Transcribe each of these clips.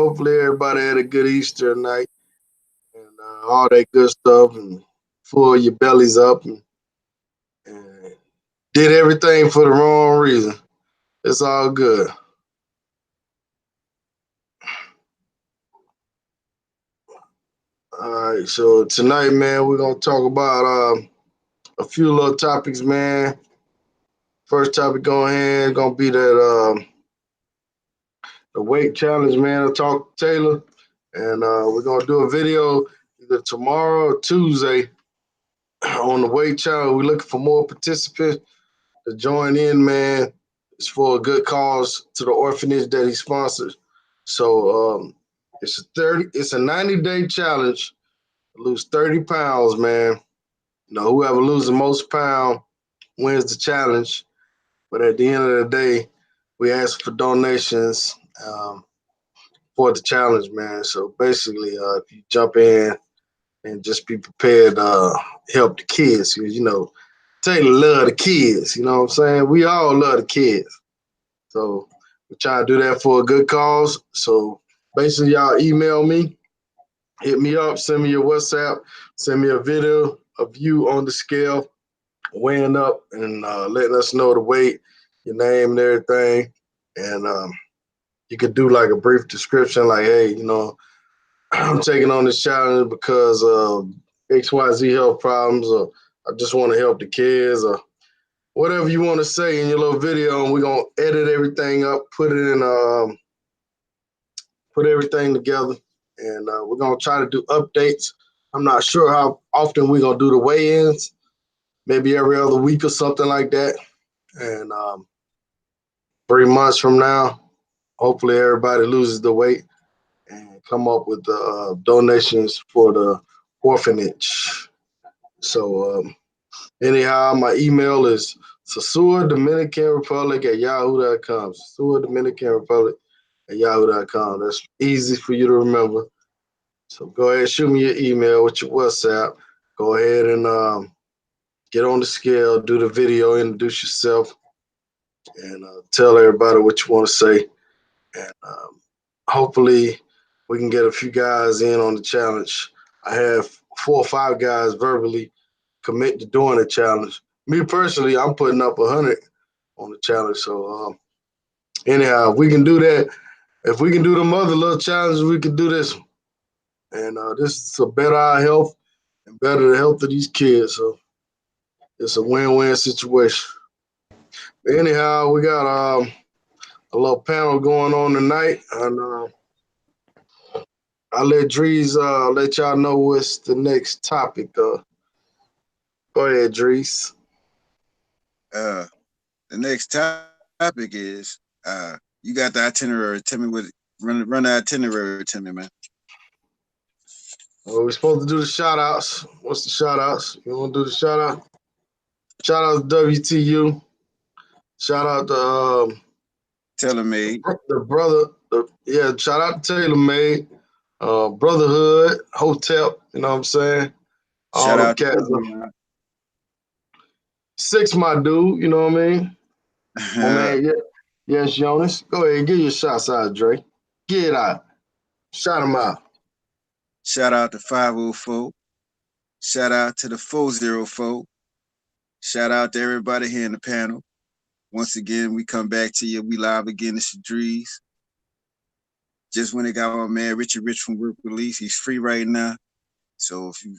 Hopefully everybody had a good Easter night and all that good stuff and full your bellies up and did everything for the wrong reason. It's all good. All right, so tonight, man, we're gonna talk about a few little topics, man. First topic going in gonna be that the weight challenge, man. I talked to Taylor, and we're gonna do a video either tomorrow or Tuesday on the weight challenge. We're looking for more participants to join in, man. It's for a good cause to the orphanage that he sponsors. So it's a 90-day challenge. Lose 30 pounds, man. You know, whoever loses the most pound wins the challenge. But at the end of the day, we ask for donations for the challenge, man. So basically, if you jump in and just be prepared to help the kids, you know, Taylor love the kids. You know what I'm saying? We all love the kids. So we try to do that for a good cause. So basically, y'all email me, hit me up, send me your WhatsApp, send me a video of you on the scale, weighing up and letting us know the weight, your name, and everything. And you could do like a brief description, like, hey, you know, I'm taking on this challenge because of XYZ health problems, or I just want to help the kids, or whatever you want to say in your little video. And we're gonna edit everything up, put everything together, and we're gonna try to do updates. I'm not sure how often we're gonna do the weigh-ins. Maybe every other week or something like that. And 3 months from now, hopefully everybody loses the weight and come up with the donations for the orphanage. So anyhow, my email is Sasua Dominican Republic at yahoo.com. Sasua Dominican Republic at yahoo.com. That's easy for you to remember. So go ahead, shoot me your email with your WhatsApp. Go ahead and get on the scale, do the video, introduce yourself, and tell everybody what you want to say. And hopefully we can get a few guys in on the challenge. I have 4 or 5 guys verbally commit to doing the challenge. Me personally, I'm putting up 100 on the challenge. So anyhow, if we can do that, if we can do them other little challenges, we can do this one. And this is to better our health and better the health of these kids. So it's a win-win situation. But anyhow, we got a little panel going on tonight, and I'll let Drez let y'all know what's the next topic. Go ahead, Drez. Uh, the next topic is you got the itinerary. Tell me what run the itinerary to me, man. Well, we're supposed to do the shout outs. What's the shout outs? You want to do the shout out? Shout out to WTU. Shout out to TaylorMade. the brother. Yeah, shout out to TaylorMade, Brotherhood, Hotel. You know what I'm saying? All Shout them out to cats. Amazon. Six, my dude. You know what I mean? My man, yeah. Yes, Jonas. Go ahead, get your shots out, Dre. Get it out. Shout them out. Shout out to 504. Shout out to the 404. Shout out to everybody here in the panel. Once again, we come back to you. We live again. It's Drez. Just when they got my man Richard Rich from work release. He's free right now. So if you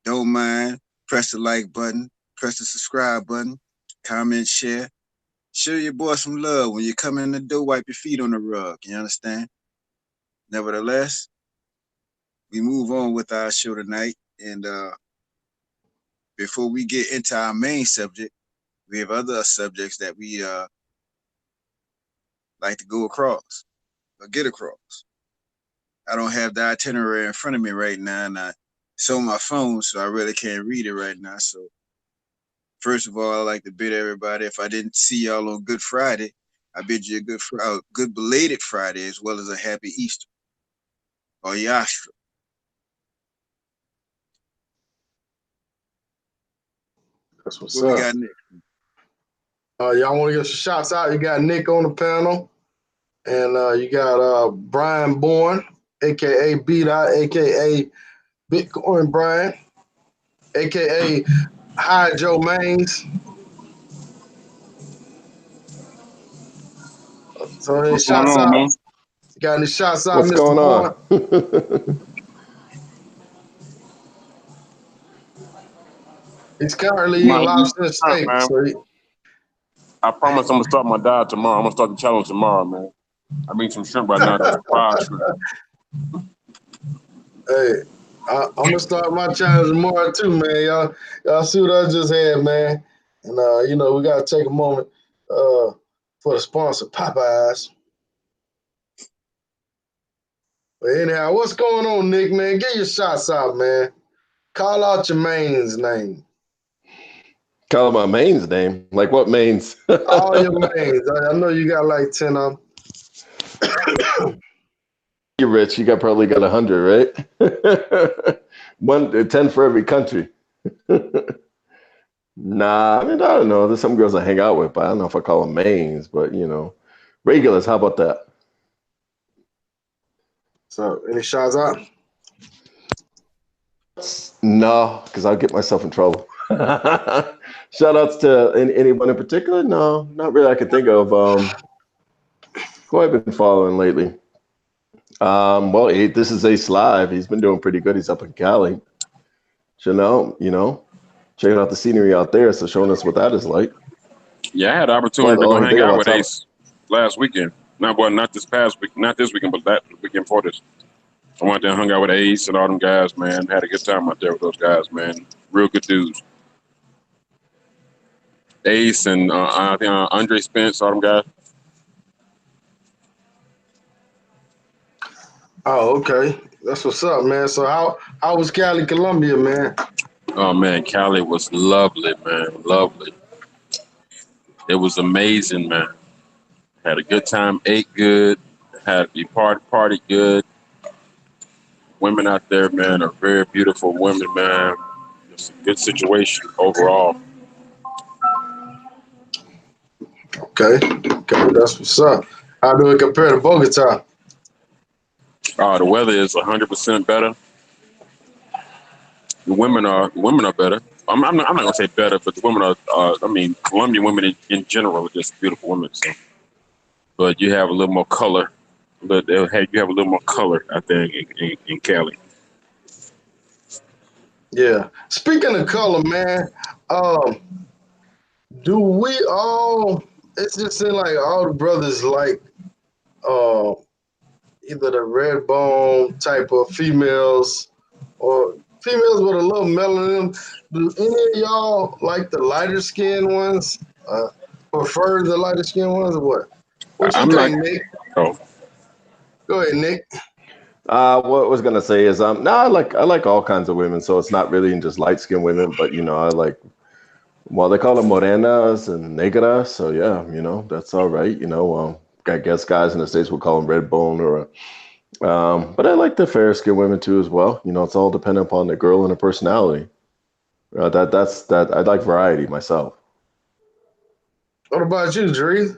don't mind, press the like button, press the subscribe button, comment, share. Show your boy some love. When you come in the door, wipe your feet on the rug. You understand? Nevertheless, we move on with our show tonight. And before we get into our main subject, we have other subjects that we like to go across or get across. I don't have the itinerary in front of me right now, and it's on my phone, so I really can't read it right now. So, first of all, I'd like to bid everybody, if I didn't see y'all on Good Friday, I bid you a good belated Friday as well as a happy Easter or Yashra. That's what's What we up. got next? Y'all want to get your shots out? You got Nick on the panel. And you got Brian Bourne, aka B Dot, aka Bitcoin Brian, aka Hi Joe Mains. So any What's going shots on, out? man? You got any shots out, What's Mr. going Bourne? on? He's currently in Might be lobster shrimp, steak. man. I promise I'm gonna start my diet tomorrow. I'm gonna start the challenge tomorrow, man. I mean some shrimp right now, though. Fried shrimp. Hey, I'm gonna start my challenge tomorrow too, man. Y'all see what I just had, man. And you know, we gotta take a moment for the sponsor, Popeyes. But anyhow, what's going on, Nick, man? Get your shots out, man. Call out your main's name. Call my main's name. Like what mains? All your mains. I know you got like 10 of them. You're rich. You probably got 100, right? 10 for every country. Nah, I mean, I don't know. There's some girls I hang out with, but I don't know if I call them mains. But regulars. How about that? So, any shots out? No, because I'll get myself in trouble. Shout outs to anyone in particular? No, not really. I can think of. Who I've been following lately. Well, this is Ace Live. He's been doing pretty good. He's up in Cali. Checking out the scenery out there. So showing us what that is like. Yeah, I had the opportunity Well, to all go I can hang think out about with Ace last weekend. Not this past week, not this weekend, but that weekend before this. I went there and hung out with Ace and all them guys, man. Had a good time out there with those guys, man. Real good dudes. Ace and I think Andre Spence, all them guys. Oh, okay. That's what's up, man. So how was Cali, Colombia, man? Oh man, Cali was lovely, man. Lovely. It was amazing, man. Had a good time, ate good, had the party good. Women out there, man, are very beautiful women, man. It's a good situation overall. Okay. Okay, that's what's up. How do it compare to Bogota? The weather is 100% better. The women are better. I'm not gonna say better, but the women are. I mean, Colombian women in general are just beautiful women. So, but you have a little more color. But you have a little more color out there in Cali. Yeah. Speaking of color, man, um, do we all? It's just seems like all the brothers like uh, either the red bone type of females or females with a little melanin. Do any of y'all like the lighter skinned ones? Prefer the lighter skinned ones or what? What you I'm not. think, Nick? Oh, Go ahead, Nick. What I was gonna say is, no, I like all kinds of women. So it's not really just light skinned women, but I like. Well, they call them morenas and negras. So yeah, that's all right. I guess guys in the States would call them red bone or. But I like the fair skinned women too as well. It's all dependent upon the girl and her personality. That I like variety myself. What about you, Drez?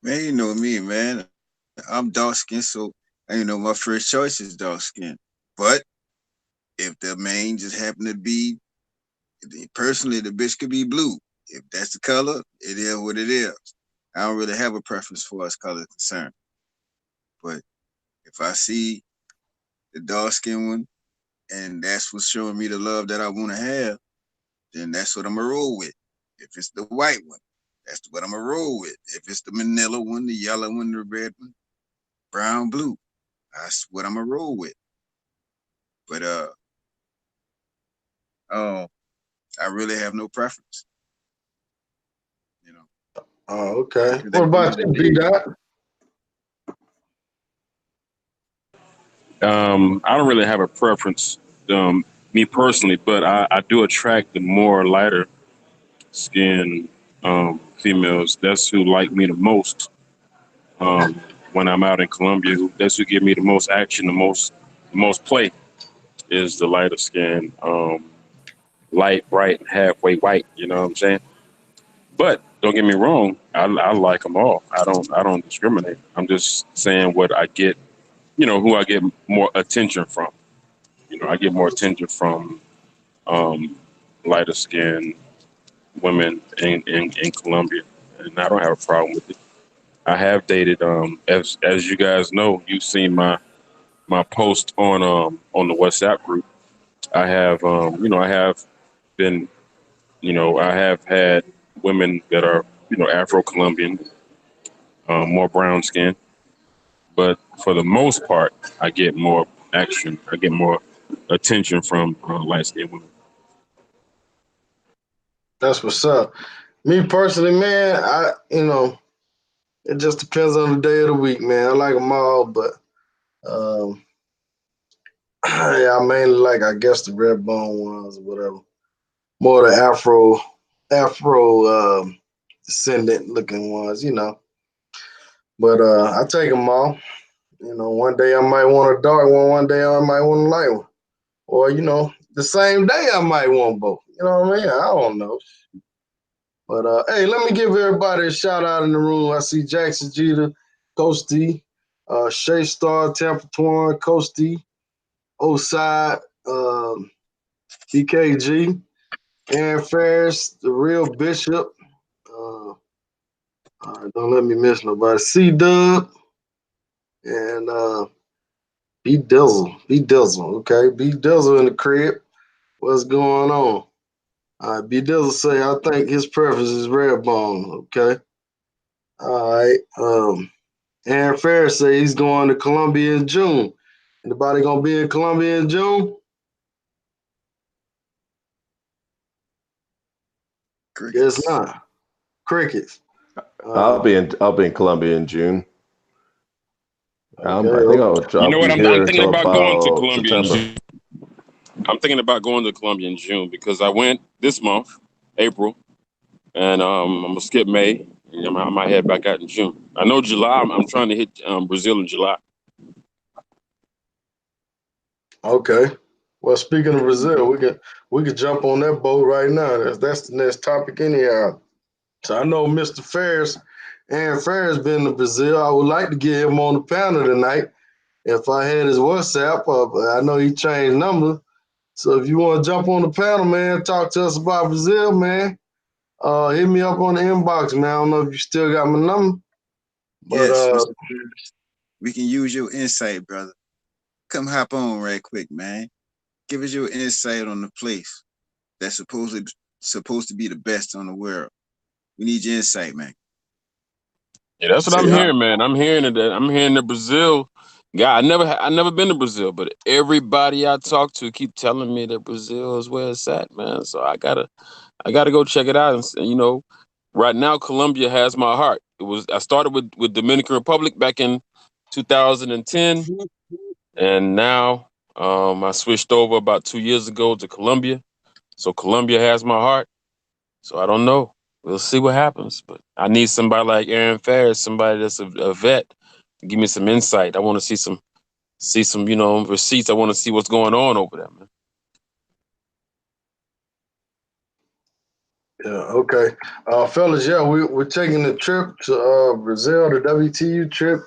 Man, you know me, man. I'm dark skinned, so my first choice is dark skin. But if the main just happen to be, personally, the bitch could be blue. If that's the color, it is what it is. I don't really have a preference for as color is concerned. But if I see the dark skin one and that's what's showing me the love that I want to have, then that's what I'm gonna roll with. If it's the white one, that's what I'm gonna roll with. If it's the manila one, the yellow one, the red one, brown, blue, that's what I'm gonna roll with. But oh, I really have no preference. You know, Oh, okay. because What that is about you, what it B is. Dot? I don't really have a preference, me personally, but I do attract the more lighter skin females. That's who like me the most. Um, when I'm out in Colombia, that's who give me the most action, the most play is the lighter skin, light, bright, and halfway white. You know what I'm saying? But don't get me wrong. I like them all. I don't discriminate. I'm just saying what I get. Who I get more attention from. I get more attention from um, lighter skinned women in Colombia, and I don't have a problem with it. I have dated, as you guys know, you've seen my post on the WhatsApp group. I have, I have been, I have had women that are, Afro Colombian, more brown skin, but for the most part, I get more action. I get more attention from light skinned women. That's what's up. Me personally, man, it just depends on the day of the week, man. I like them all, but um, yeah, I mainly like, I guess, the red bone ones or whatever. More the Afro descendant looking ones. But I take them all. One day I might want a dark one day I might want a light one. Or, the same day I might want both. You know what I mean? I don't know. But hey, let me give everybody a shout out in the room. I see Jackson Jeter, Coach D, Shay Star, Tampa Twan, Coach D, Oside, BKG, Aaron Ferris, the real Bishop. Uh, don't let me miss nobody. C Dub and B Dizzle. B Dizzle, okay? B Dizzle in the crib. What's going on? All right, B Dizzle say, I think his preference is red bone, okay? All right. Aaron Ferris say he's going to Columbia in June. Anybody gonna be in Columbia in June? Guess Crickets. not. Crickets. I'll be in Colombia in June. Okay. I think You I'll know what? be I'm here thinking until about going to about Colombia in September. June. I'm thinking about going to Colombia in June because I went this month, April, and I'm gonna skip May. And I might head back out in June. I know July. I'm trying to hit Brazil in July. Okay. Well, speaking of Brazil, we could jump on that boat right now. That's the next topic anyhow. So I know Mr. Ferris, Aaron Ferris, been to Brazil. I would like to get him on the panel tonight. If I had his WhatsApp, I know he changed number. So if you want to jump on the panel, man, talk to us about Brazil, man. Hit me up on the inbox, man. I don't know if you still got my number, but Yes, Mr. Pierce. We can use your insight, brother. Come hop on right quick, man. Give us your insight on the place that's supposed to be the best on the world. We need your insight, man. Yeah, that's what I'm yeah, hearing, man. I'm hearing that Brazil. Yeah, I never been to Brazil, but everybody I talk to keep telling me that Brazil is where it's at, man. So I gotta go check it out. And right now Colombia has my heart. I started with Dominican Republic back in 2010, and now I switched over about 2 years ago to Colombia. So Colombia has my heart. So I don't know. We'll see what happens. But I need somebody like Aaron Ferris, somebody that's a vet, to give me some insight. I want to see some receipts. I want to see what's going on over there, man. yeah, okay. Fellas, yeah, we're taking the trip to Brazil, the WTU trip.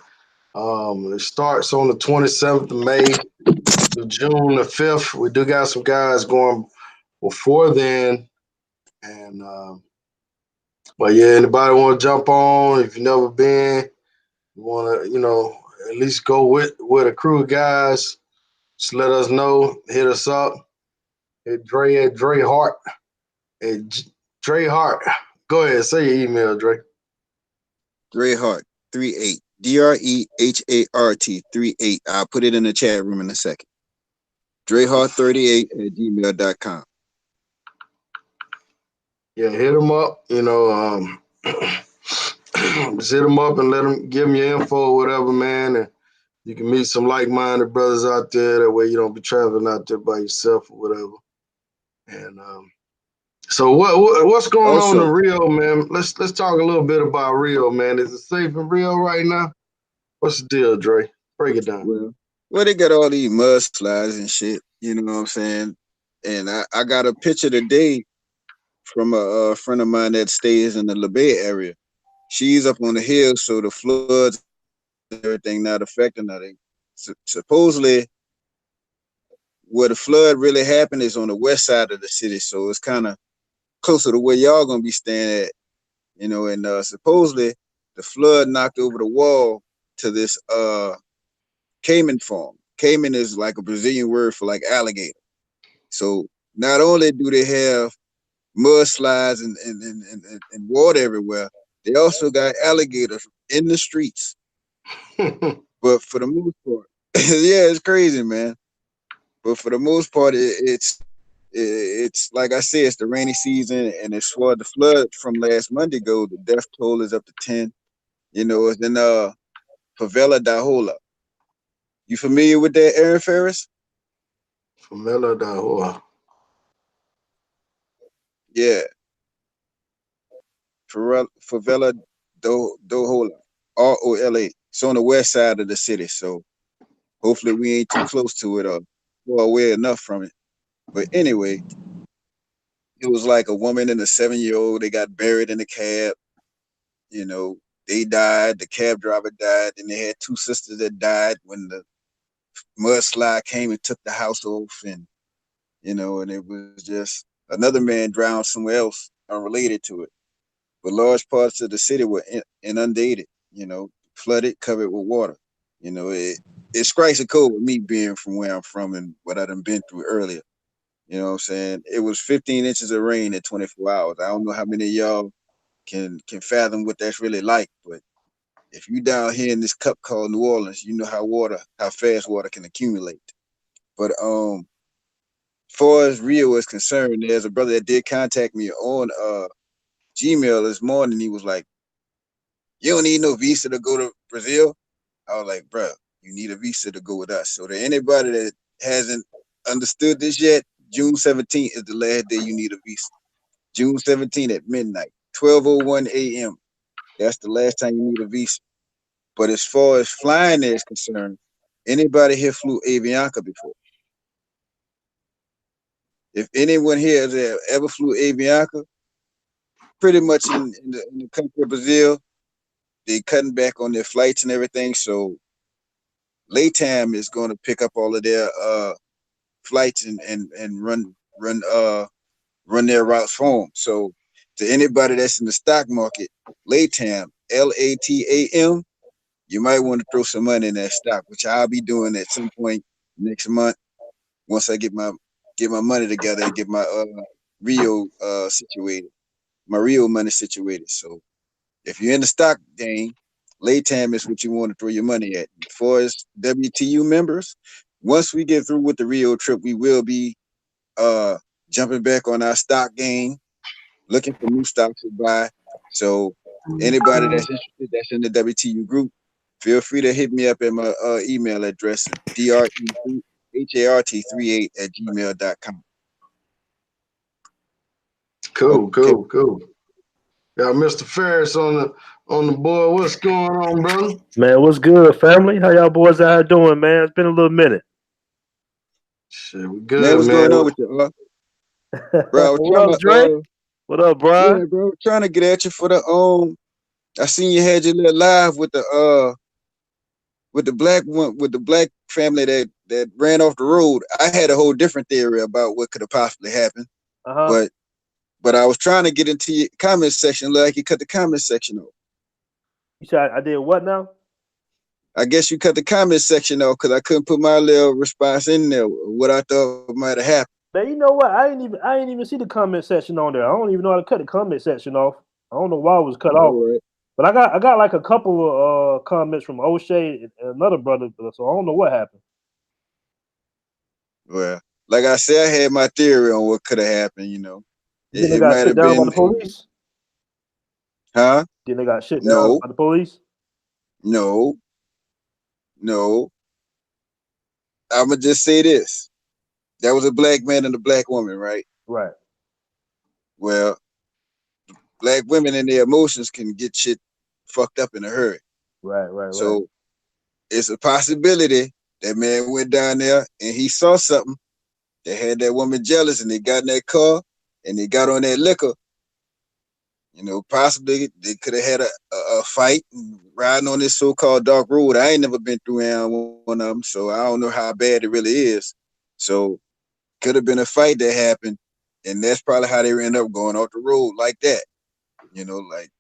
It starts on the 27th of May to June the 5th. We do got some guys going before then. And but yeah, anybody want to jump on? If you've never been, you want to, at least go with a crew of guys. Just let us know. Hit us up. At Dre Hart. Dre Hart. Go ahead, say your email, Dre. Drehart 38. DREHART 38. I'll put it in the chat room in a second. Drehart38@gmail.com. Yeah, hit them up. Just hit them up and let them give them your info or whatever, man. And you can meet some like-minded brothers out there. That way you don't be traveling out there by yourself or whatever. And so what's going on in Also, Rio, man? Let's talk a little bit about Rio, man. Is it safe in Rio right now? What's the deal, Dre? Break it down. well, they got all these mudslides and shit. You know what I'm saying? And I got a picture today from a friend of mine that stays in the La Bay area. She's up on the hill, so the floods and everything not affecting her. Supposedly, where the flood really happened is on the west side of the city, so it's kind of closer to where y'all gonna be staying at, you know. And supposedly, the flood knocked over the wall to this caiman farm. Caiman is like a Brazilian word for like alligator. So not only do they have mudslides and water everywhere, they also got alligators in the streets. But for the most part, yeah, it's crazy, man. But for the most part, it's like I said, it's the rainy season, and as far as the flood from last Monday go, the death toll is up to 10. You know, it's in Favela da Rola. You familiar with that, Aaron Ferris? Famela da Hoa. Yeah, Favela do Rola, ROLA. It's on the west side of the city, so hopefully we ain't too close to it or far away enough from it. But anyway, it was like a woman and a 7-year-old. They got buried in the cab. You know, they died. The cab driver died, and they had 2 sisters that died when the mudslide came and took the house off, and you know, and it was just another man drowned somewhere else unrelated to it. But large parts of the city were inundated. You know, flooded, covered with water. You know, it strikes a code with me being from where I'm from and what I done been through earlier. You know what I'm saying? It was 15 inches of rain in 24 hours. I don't know how many of y'all can fathom what that's really like, but if you down here in this cup called New Orleans, you know how fast water can accumulate. But far as Rio is concerned, there's a brother that did contact me on Gmail this morning. He was like, "You don't need no visa to go to Brazil." I was like, "Bro, you need a visa to go with us." So to anybody that hasn't understood this yet, June 17th is the last day you need a visa. June 17th at midnight, 12:01 a.m. That's the last time you need a visa. But as far as flying is concerned, anybody here flew Avianca before? If anyone here has ever flew Avianca, pretty much in the country of Brazil, they cutting back on their flights and everything. So LATAM is going to pick up all of their flights and run their routes for them. So to anybody that's in the stock market, LATAM, LATAM, you might want to throw some money in that stock, which I'll be doing at some point next month once I get my money together and get my Rio situated, my Rio money situated. So if you're in the stock game, LATAM is what you want to throw your money at. As far as WTU members, once we get through with the Rio trip, we will be jumping back on our stock game, looking for new stocks to buy. So anybody that's interested, that's in the WTU group, feel free to hit me up at my email address, DREHART38@gmail.com. Cool, Okay. cool, cool. Got Mr. Ferris on the board. What's going on, brother? Man, what's good, family? How y'all boys out here doing, man? It's been a little minute. Shit, we Man, good, what's man. going on with you? Bro, I was What trying up, Dre? to What up, Brian? yeah, bro, trying to get at you for the I seen you had your little live with the black one, with the black family that ran off the road. I had a whole different theory about what could have possibly happened, Uh-huh. but I was trying to get into your comment section. Look like you cut the comment section off. You said I did what now? I guess you cut the comment section off because I couldn't put my little response in there. What I thought might have happened. Man, you know what? I ain't even see the comment section on there. I don't even know how to cut the comment section off. I don't know why it was cut off. All right. But I got like a couple of comments from O'Shea and another brother, so I don't know what happened. Well, like I said, I had my theory on what could have happened. You know, Then they it got might shit have down by been, the police. huh? Then they got shit down No, by the police. no, no. I'ma just say this. That was a black man and a black woman, right? Right. Well, black women and their emotions can get shit fucked up in a hurry. Right. So it's a possibility that man went down there and he saw something that had that woman jealous, and they got in that car and they got on that liquor, you know, possibly they could have had a fight and riding on this so-called dark road. I ain't never been through one of them, so I don't know how bad it really is. So could have been a fight that happened, and that's probably how they end up going off the road like that. You know, like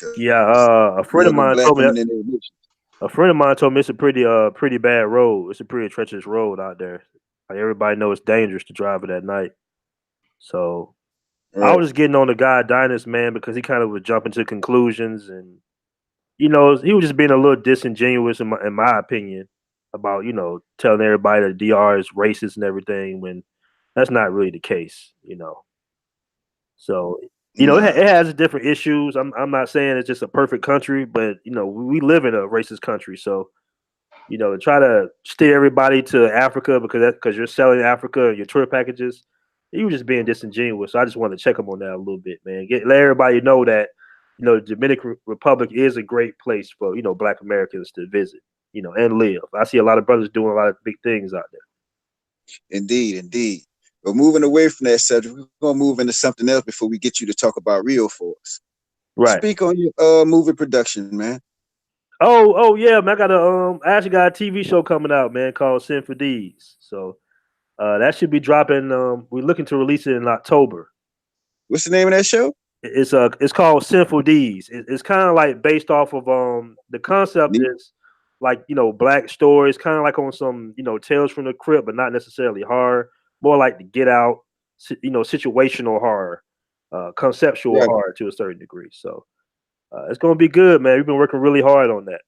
a friend of mine told me that. that. A friend of mine told me it's a pretty bad road. It's a pretty treacherous road out there. Like everybody knows it's dangerous to drive it at night. So I was just getting on the guy Dynas, man, because he kind of was jumping to conclusions, and he was just being a little disingenuous in my opinion about telling everybody that DR is racist and everything when that's not really the case. So it has different issues. I'm not saying it's just a perfect country, but we live in a racist country, so to try to steer everybody to Africa because you're selling Africa and your tour packages, you were just being disingenuous. So I just wanted to check them on that a little bit, man. Let everybody know that the Dominican Republic is a great place for Black Americans to visit, and live. I see a lot of brothers doing a lot of big things out there. Indeed. But moving away from that subject, we're gonna move into something else before we get you to talk about Rio for us. Right. Speak on your movie production, man. Oh yeah, man. I actually got a TV show coming out, man, called Sin for D's. So that should be dropping. We're looking to release it in October. What's the name of that show? It's called Sinful Deeds. It's kind of like based off of the concept is like Black stories, kind of like on some Tales from the Crypt, but not necessarily horror. More like the Get Out, situational horror, conceptual horror to a certain degree. So it's gonna be good, man. We've been working really hard on that.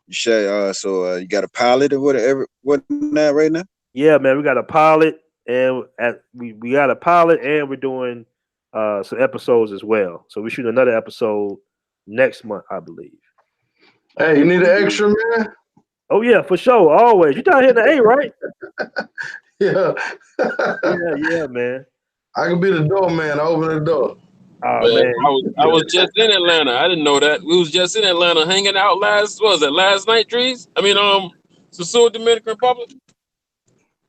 You sure? So you got a pilot or whatnot right now? Yeah, man. We got a pilot, and we got a pilot, and we're doing some episodes as well. So we shoot another episode next month, I believe. Hey, you need an extra, man? Oh yeah, for sure. Always. You down here in the A, right? Yeah. yeah, man. I can be the doorman. I open the door. Oh man. I was just in Atlanta. I didn't know that. We was just in Atlanta hanging out last night, Drez? I mean, Sasua, Dominican Republic.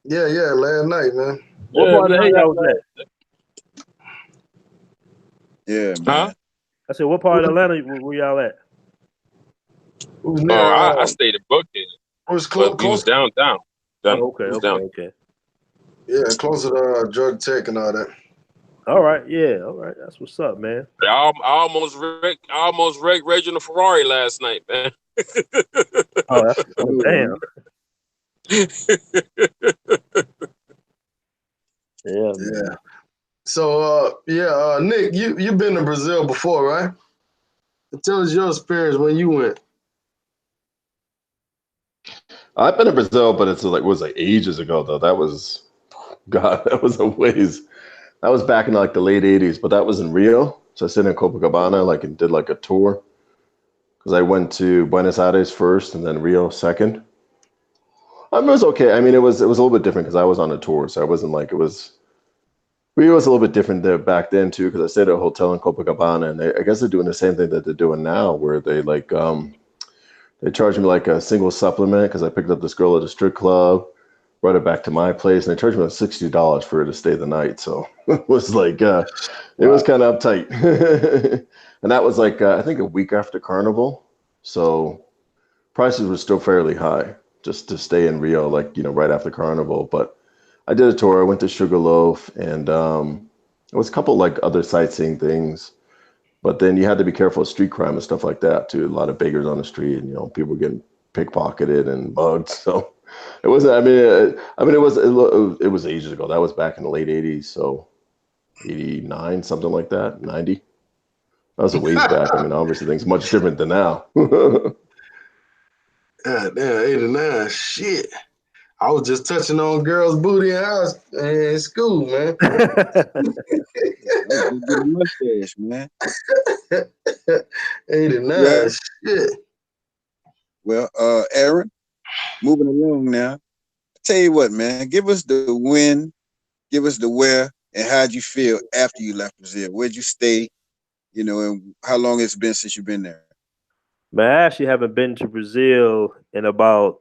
Yeah, last night, man. What part of the A y'all was at? Yeah, man. Huh? I said, what part of Atlanta were y'all at? I stayed at Buckhead. It was close. We was downtown. Okay. Yeah, close to Drug Tech and all that. All right, that's what's up, man. I almost wrecked Reginald Ferrari last night, man. Damn. Yeah. So Nick, you've been to Brazil before, right? Tell us your experience when you went. I've been to Brazil, but it was ages ago though. That was a ways. That was back in the late 80s, but that was in Rio. So I stayed in Copacabana, and did a tour. Because I went to Buenos Aires first and then Rio second. It was okay. I mean, it was a little bit different because I was on a tour, so I wasn't Rio was a little bit different there back then too, because I stayed at a hotel in Copacabana, and I guess they're doing the same thing that they're doing now, where they they charged me a single supplement because I picked up this girl at a strip club, brought her back to my place, and they charged me $60 for her to stay the night. So it was it was kind of uptight. And that was I think a week after Carnival. So prices were still fairly high just to stay in Rio, right after Carnival. But I did a tour. I went to Sugarloaf, and it was a couple other sightseeing things. But then you had to be careful of street crime and stuff like that too. A lot of beggars on the street, and people were getting pickpocketed and mugged. So it wasn't. It was ages ago. That was back in the late 80s. So 89, something like that, 90. That was a ways back. I mean, obviously things much different than now. God damn, 89. Shit. I was just touching on girls' booty in school, man. Mustache, man. 89. Shit. Well, Aaron, moving along now. Tell you what, man. Give us the when, give us the where, and how'd you feel after you left Brazil? Where'd you stay? And how long it's been since you've been there? Man, I actually haven't been to Brazil in about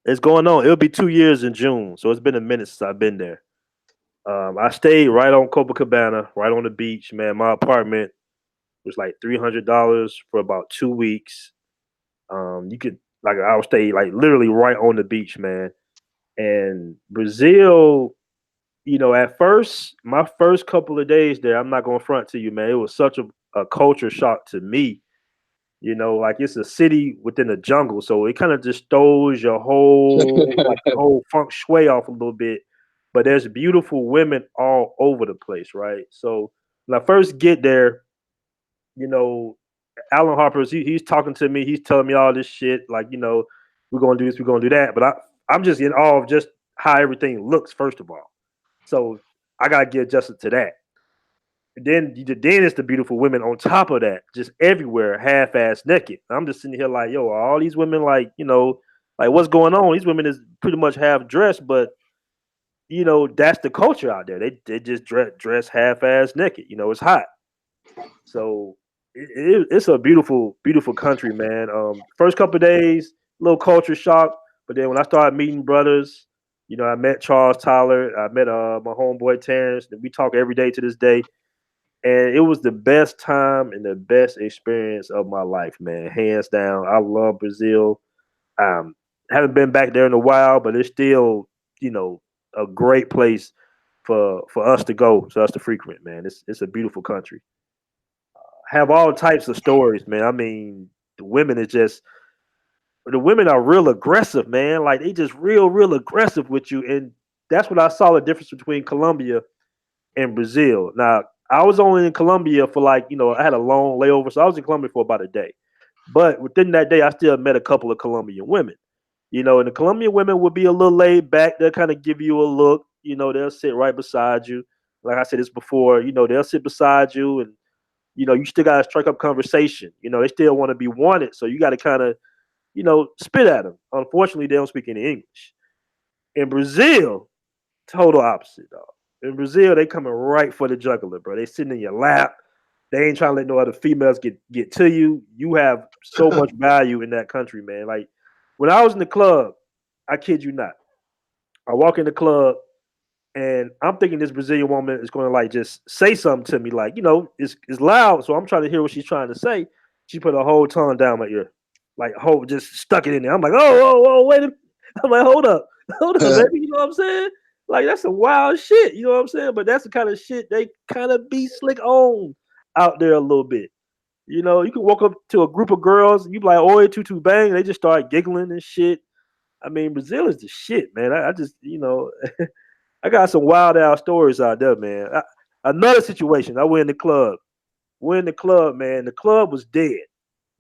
it's going on. It'll be 2 years in June, so it's been a minute since I've been there. I stayed right on Copacabana, right on the beach, man. My apartment was like $300 for about 2 weeks. You could like I'll stay like literally right on the beach, man. And Brazil, at first, my first couple of days there, I'm not gonna front to you, man. It was such a culture shock to me. Like it's a city within a jungle, so it kind of just throws your whole feng shui off a little bit. But there's beautiful women all over the place, right? So when I first get there, you know, Alan Harper's he's talking to me, he's telling me all this shit, like, we're gonna do this, we're gonna do that. But I'm just in awe of just how everything looks, first of all. So I gotta get adjusted to that. And then it's the beautiful women on top of that, just everywhere, half-ass naked. I'm just sitting here like, yo, are all these women like, like what's going on? These women is pretty much half dressed, but that's the culture out there. They just dress half-ass naked. It's hot. So it's a beautiful, beautiful country, man. First couple of days, little culture shock, but then when I started meeting brothers, I met Charles Tyler, I met my homeboy Terrence, and we talk every day to this day. And it was the best time and the best experience of my life, man. Hands down. I love Brazil. Haven't been back there in a while, but it's still, a great place for us to go, for us to frequent, man. It's a beautiful country. Have all types of stories, man. I mean, the women are real aggressive, man. Like they just real aggressive with you. And that's what I saw the difference between Colombia and Brazil. Now, I was only in Colombia for like, I had a long layover, so I was in Colombia for about a day. But within that day, I still met a couple of Colombian women. And the Colombian women would be a little laid back. They'll kind of give you a look. They'll sit right beside you. Like I said this before, they'll sit beside you and, you still got to strike up conversation. They still want to be wanted. So you got to kind of, spit at them. Unfortunately, they don't speak any English. In Brazil, total opposite, dog. In Brazil, they coming right for the juggler, bro. They sitting in your lap. They ain't trying to let no other females get to you. You have so much value in that country, man. Like when I was in the club, I kid you not. I walk in the club and I'm thinking this Brazilian woman is going to like just say something to me, like it's loud, so I'm trying to hear what she's trying to say. She put her whole tongue down my ear, like whole just stuck it in there. I'm like, oh, wait a minute. I'm like, hold up, baby. You know what I'm saying? Like that's some wild shit. You know what I'm saying? But that's the kind of shit they kind of be slick on out there a little bit. You can walk up to a group of girls, and you be like, "Oi, tutu bang!" They just start giggling and shit. I mean, Brazil is the shit, man. I just, I got some wild out stories out there, man. Another situation, I went in the club. We're in the club, man. The club was dead.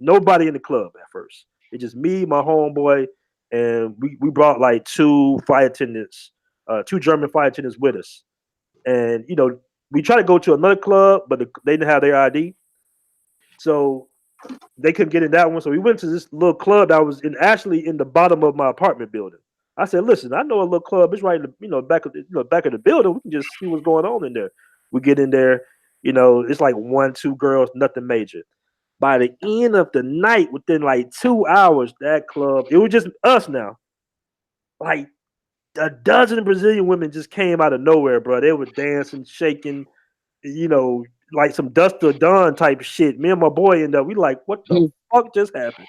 Nobody in the club at first. It's just me, my homeboy, and we brought like two German fire attendants with us. And we tried to go to another club, but they didn't have their ID, so they couldn't get in that one. So we went to this little club that was actually in the bottom of my apartment building. I said, "Listen, I know a little club. It's right in the back of the building. We can just see what's going on in there." We get in there. It's like one, two girls, nothing major. By the end of the night, within like 2 hours, that club, it was just us now. Like a dozen Brazilian women just came out of nowhere, bro. They were dancing, shaking, like some Dust Till Dawn type shit. Me and my boy ended up, we like, what the fuck just happened?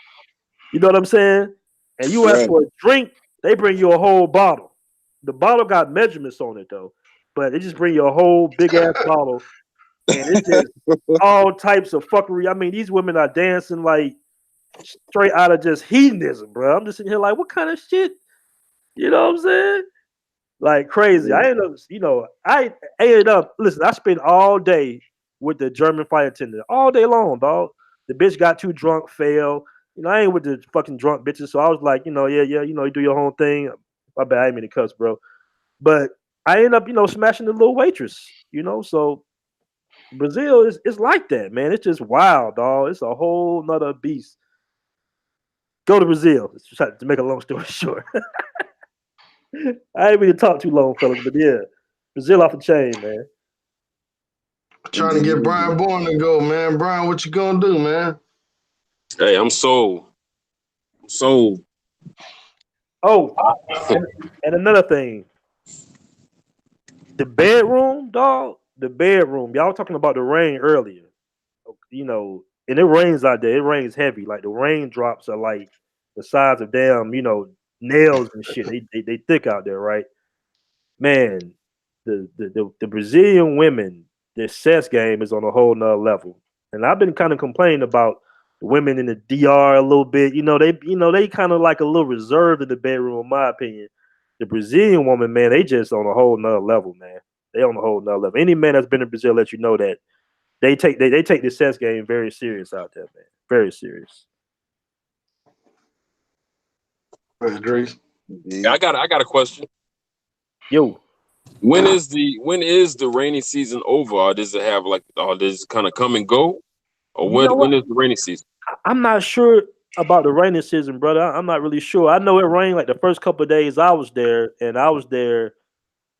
You know what I'm saying? And you ask for a drink, they bring you a whole bottle. The bottle got measurements on it though, but they just bring you a whole big ass bottle, and it's just all types of fuckery. I mean, these women are dancing like straight out of just hedonism, bro. I'm just sitting here like, what kind of shit? You know what I'm saying? Like crazy. I ended up, listen, I spent all day with the German flight attendant, all day long, dog. The bitch got too drunk, fell. I ain't with the fucking drunk bitches, so I was like, yeah, you do your own thing. My bad, I ain't mean to cuss, bro. But I ended up, smashing the little waitress, so Brazil is like that, man. It's just wild, dog. It's a whole nother beast. Go to Brazil. To make a long story short. I ain't mean to talk too long, fellas, but yeah, Brazil off the chain, man. Trying to get Brian Bourne to go, man. Brian, what you gonna do, man? Hey, I'm sold. I'm sold. Oh, and another thing. The bedroom, dog. The bedroom. Y'all talking about the rain earlier. You know, and it rains out there. It rains heavy. Like the raindrops are like the size of damn, nails and shit. They thick out there, right? Man, the Brazilian women, their sex game is on a whole nother level. And I've been kind of complaining about the women in the DR a little bit. They kind of like a little reserved in the bedroom, in my opinion. The Brazilian woman, man, they just on a whole nother level, man. They on a whole nother level. Any man that's been in Brazil let you know that they take the sex game very serious out there, man. Very serious. Drez. Yeah, I got a question. Yo, When is the rainy season over, or does it have like, or does it kind of come and go, or you know what? when is the rainy season? I'm not sure about the rainy season, brother. I'm not really sure. I know it rained like the first couple of days I was there, and I was there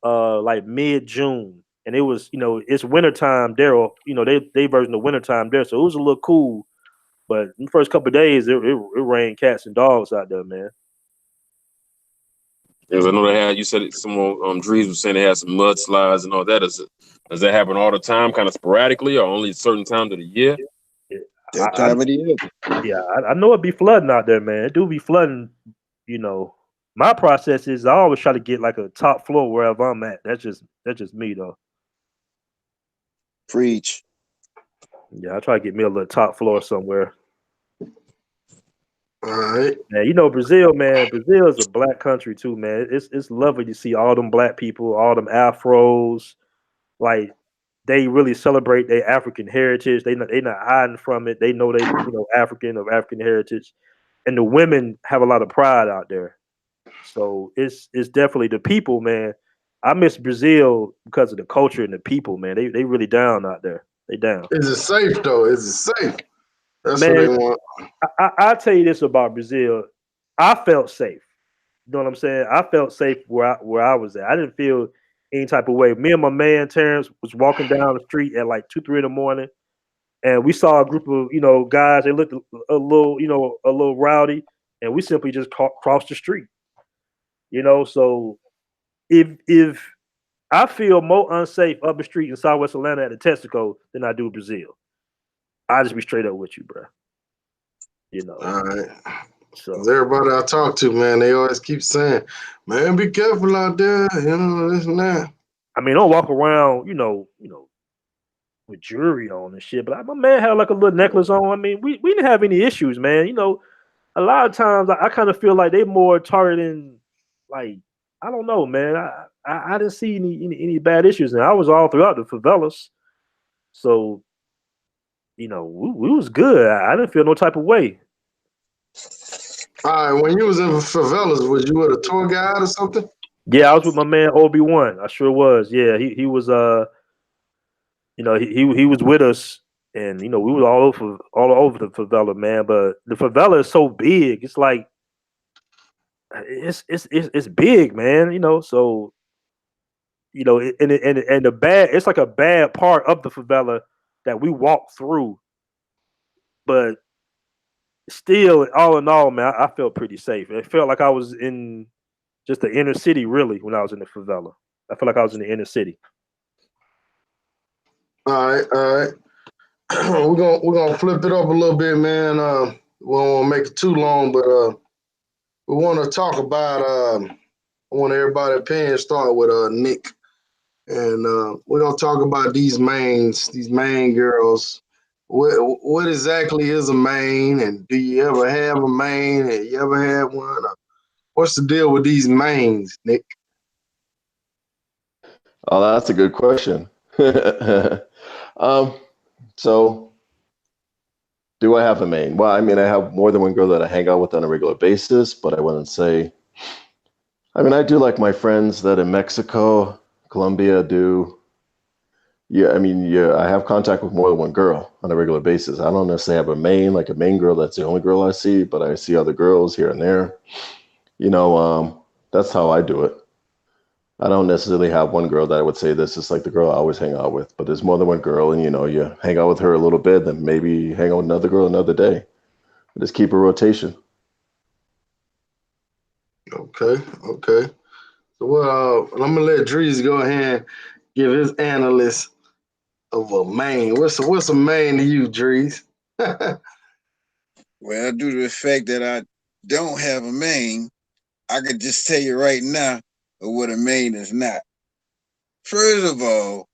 like mid-June. And it was, it's wintertime there, or they version of wintertime there. So it was a little cool. But in the first couple of days, it rained cats and dogs out there, man. Because I know they had, you said it, someone Drez was saying they had some mudslides and all that. Does that happen all the time, kind of sporadically, or only certain times of the year? Yeah, That time of the year. I know it be flooding out there, man. It do be flooding, My process is I always try to get like a top floor wherever I'm at. That's just me though. Preach. Yeah, I try to get me a little top floor somewhere. All right. Man, Brazil, man. Brazil is a black country too, man. It's lovely to see all them black people, all them afros. Like they really celebrate their African heritage. They not hiding from it. They know they African of African heritage, and the women have a lot of pride out there. So it's definitely the people, man. I miss Brazil because of the culture and the people, man. They really down out there. They down. Is it safe though? Is it safe? That's what Man, they want. I'll tell you this about Brazil. I felt safe. You know what I'm saying? I felt safe where I was at. I didn't feel any type of way. Me and my man Terrence was walking down the street at like 2, 3 in the morning, and we saw a group of guys. They looked a little rowdy, and we simply just crossed the street. So if I feel more unsafe up the street in Southwest Atlanta at the Texaco than I do Brazil. I just be straight up with you, bro. All right. So Everybody I talk to, man, they always keep saying, "Man, be careful out there," this and that. I mean, don't walk around, with jewelry on and shit. But my man had like a little necklace on. I mean, we didn't have any issues, man. A lot of times I kind of feel like they more targeting, like, I don't know, man. I didn't see any bad issues, and I was all throughout the favelas, so we was good. I didn't feel no type of way. All right, when you was in favelas, was you with a tour guide or something? Yeah, I was with my man Obi-Wan. I sure was. Yeah, he was he was with us, and we was all over the favela, man. But the favela is so big. It's like it's big, man. So and the bad. It's like a bad part of the favela that we walked through, but still, all in all, man, I felt pretty safe. It felt like I was in just the inner city, really, when I was in the favela. I felt like I was in the inner city. All right. We're gonna flip it up a little bit, man. We don't want to make it too long, but we want to talk about. I want everybody's opinion. Start with Nick, and we're gonna talk about these main girls. What exactly is a main, and do you ever have a main? And you ever had one? What's the deal with these mains, Nick? Oh, that's a good question. So do I have a main? Well, I mean, I have more than one girl that I hang out with on a regular basis, but I wouldn't say. I mean, I do like my friends that in Mexico, Colombia do. Yeah, I mean, yeah, I have contact with more than one girl on a regular basis. I don't necessarily have like a main girl that's the only girl I see, but I see other girls here and there. That's how I do it. I don't necessarily have one girl that I would say this is like the girl I always hang out with, but there's more than one girl, and you hang out with her a little bit, then maybe hang out with another girl another day. Just keep a rotation. Okay. So I'm gonna let Drez go ahead give his analyst of a main. What's a main to you, Drez? Well, due to the fact that I don't have a main, I could just tell you right now what a main is not. First of all,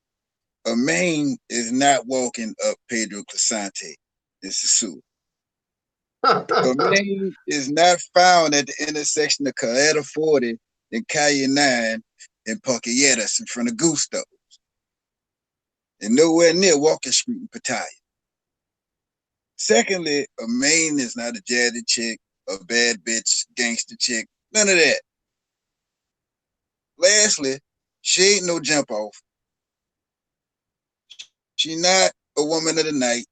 a main is not walking up Pedro Clisante in Sasua. A main is not found at the intersection of Caleta 40 and Calle 9 and Parquilletas in front of Gusto. And nowhere near Walking Street in Pattaya. Secondly, a main is not a jazzy chick, a bad bitch, gangster chick, none of that. Lastly, she ain't no jump off. She not a woman of the night,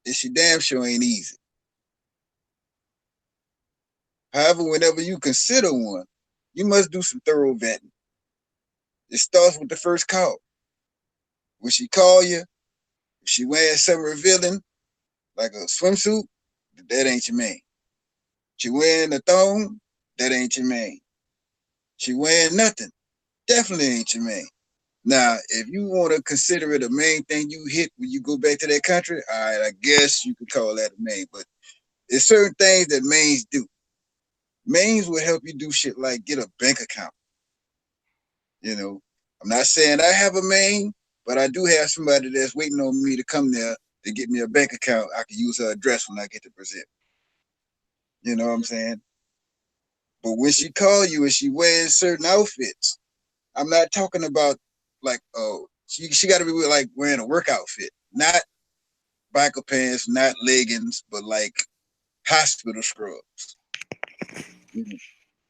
and she damn sure ain't easy. However, whenever you consider one, you must do some thorough vetting. It starts with the first call. When she call you, if she wearing something revealing, like a swimsuit, that ain't your man. She wearing a thong, that ain't your man. She wearing nothing, definitely ain't your man. Now, if you want to consider it a main thing you hit when you go back to that country, all right, I guess you could call that a main. But there's certain things that mains do. Mains will help you do shit like get a bank account. You know, I'm not saying I have a main, but I do have somebody that's waiting on me to come there to get me a bank account. I can use her address when I get to Brazil. You know what I'm saying? But when she call you and she wears certain outfits, I'm not talking about like, oh, she got to be like wearing a work outfit, not biker pants, not leggings, but like hospital scrubs.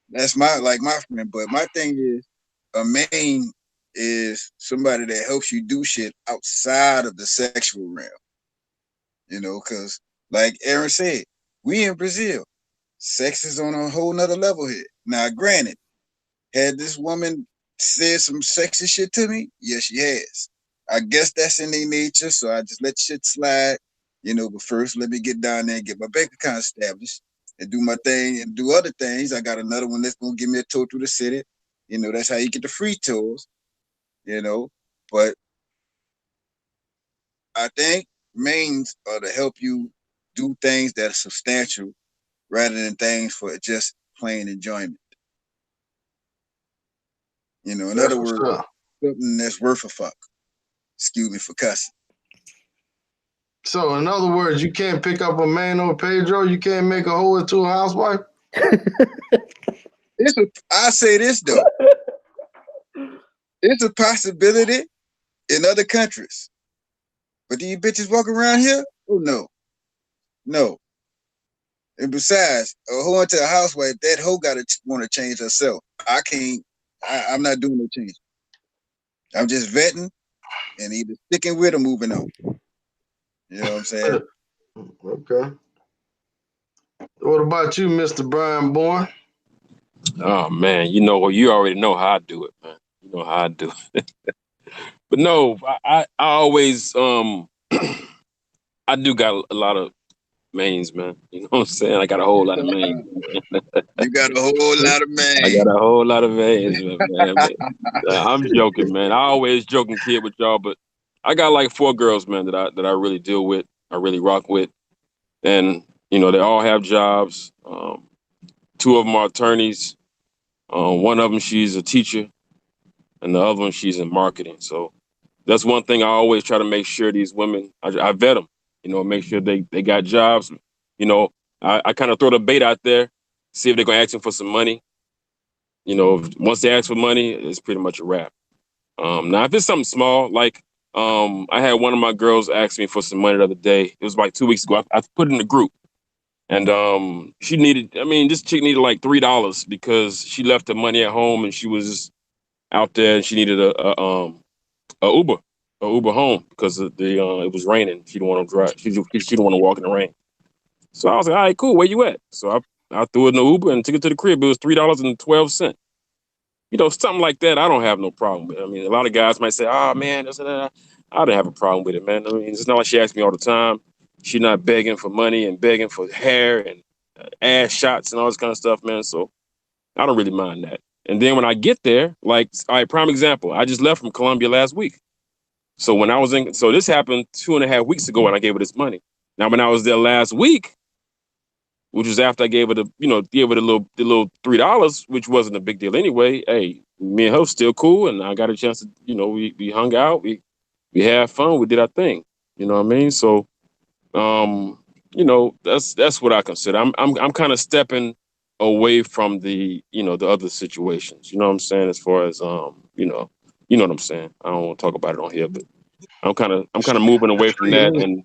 That's my friend. But my thing is, a main is somebody that helps you do shit outside of the sexual realm. You know, because like Aaron said, we in Brazil, sex is on a whole nother level here. Now, granted, had this woman said some sexy shit to me? Yes, she has. I guess that's in their nature, so I just let shit slide. You know, but first let me get down there and get my bank account established and do my thing and do other things. I got another one that's gonna give me a tour through the city. You know, that's how you get the free tours, you know. But I think mains are to help you do things that are substantial rather than things for just plain enjoyment. You know, in That's other what's words, up. something that's worth a fuck. Excuse me for cussing. So, in other words, you can't pick up a man or Pedro. You can't make a hoe into a housewife. I say this though, it's a possibility in other countries, but these bitches walk around here? Oh no, no. And besides, a hoe into a housewife, that hoe gotta want to change herself. I can't. I'm not doing no change. I'm just vetting and either sticking with or moving on. You know what I'm saying? Okay. What about you, Mr. Brian Bourne? Oh man, you already know how I do it, man. You know how I do it. But no, I always I do got a lot of mains, man. You know what I'm saying? I got a whole lot of mains. You got a whole lot of I got man. a whole lot of mains, man. I'm joking, man. I always joking kid with y'all, but I got like 4 girls, man, that I really deal with, I really rock with. And, they all have jobs. 2 of them are attorneys. One of them, she's a teacher, and the other one, she's in marketing. So that's one thing I always try to make sure these women, I vet them, make sure they got jobs. I kind of throw the bait out there, see if they're going to ask them for some money. Once they ask for money, it's pretty much a wrap. Now, if it's something small, like I had one of my girls ask me for some money the other day. It was like 2 weeks ago. I put it in the group. And this chick needed like $3 because she left her money at home and she was just out there and she needed a Uber, home because it was raining. She didn't want to drive. She didn't want to walk in the rain. So I was like, all right, cool. Where you at? So I threw it in the Uber and took it to the crib. It was $3.12. Something like that. I don't have no problem with it. I mean, a lot of guys might say, oh man, this and that. I didn't have a problem with it, man. I mean, it's not like she asked me all the time. She's not begging for money and begging for hair and ass shots and all this kind of stuff, man. So I don't really mind that. And then when I get there, like, all right, prime example, I just left from Colombia last week. So when I was so this happened 2.5 weeks ago when I gave her this money. Now, when I was there last week, which was after I gave her the little $3, which wasn't a big deal anyway. Hey, me and her still cool, and I got a chance to, we hung out, we had fun, we did our thing. You know what I mean? So, that's what I consider. I'm kind of stepping away from the the other situations. You know what I'm saying? As far as you know what I'm saying. I don't want to talk about it on here, but I'm kind of moving away from that and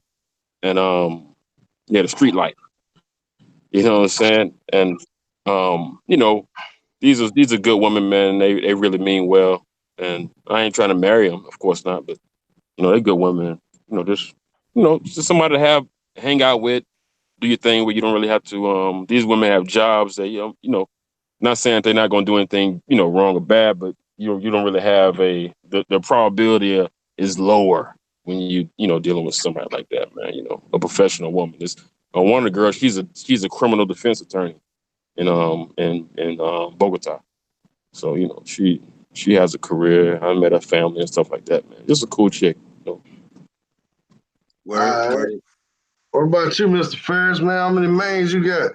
the street life. You know what I'm saying? And these are good women, man. They really mean well, and I ain't trying to marry them, of course not. But they're good women. Just somebody to hang out with, do your thing where you don't really have to. These women have jobs that not saying that they're not going to do anything wrong or bad, but you don't really have the probability is lower when you dealing with somebody like that, man. A professional woman. One of the girls, she's a criminal defense attorney in Bogota. So she has a career. I met her family and stuff like that, man. Just a cool chick. Word. What about you, Mr. Ferris, man? How many mains you got? I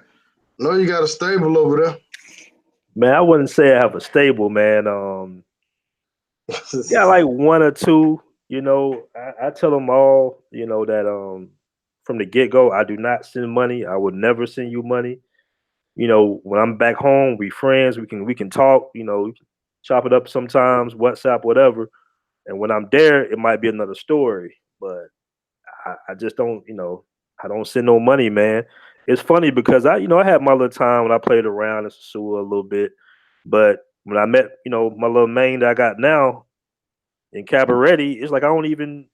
know you got a stable over there. Man, I wouldn't say I have a stable, man. Yeah, like one or two. I tell them all, that from the get go, I do not send money. I would never send you money. When I'm back home, we friends. We can talk. We can chop it up sometimes, WhatsApp, whatever. And when I'm there, it might be another story. But I just don't, I don't send no money, man. It's funny because I had my little time when I played around in Sasua a little bit, but when I met, my little main that I got now in Cabaret, it's like I don't even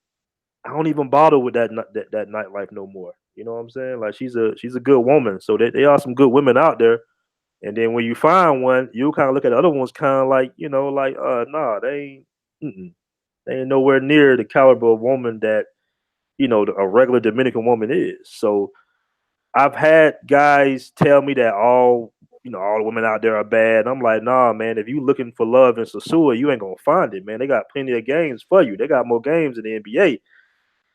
bother with that nightlife no more. You know what I'm saying? Like she's a good woman. So there are some good women out there. And then when you find one, you kind of look at the other ones kind of like, nah, they ain't nowhere near the caliber of woman that a regular Dominican woman is. So I've had guys tell me that all the women out there are bad. And I'm like, nah, man, if you looking for love in Sasua, you ain't gonna find it, man. They got plenty of games for you. They got more games in the NBA.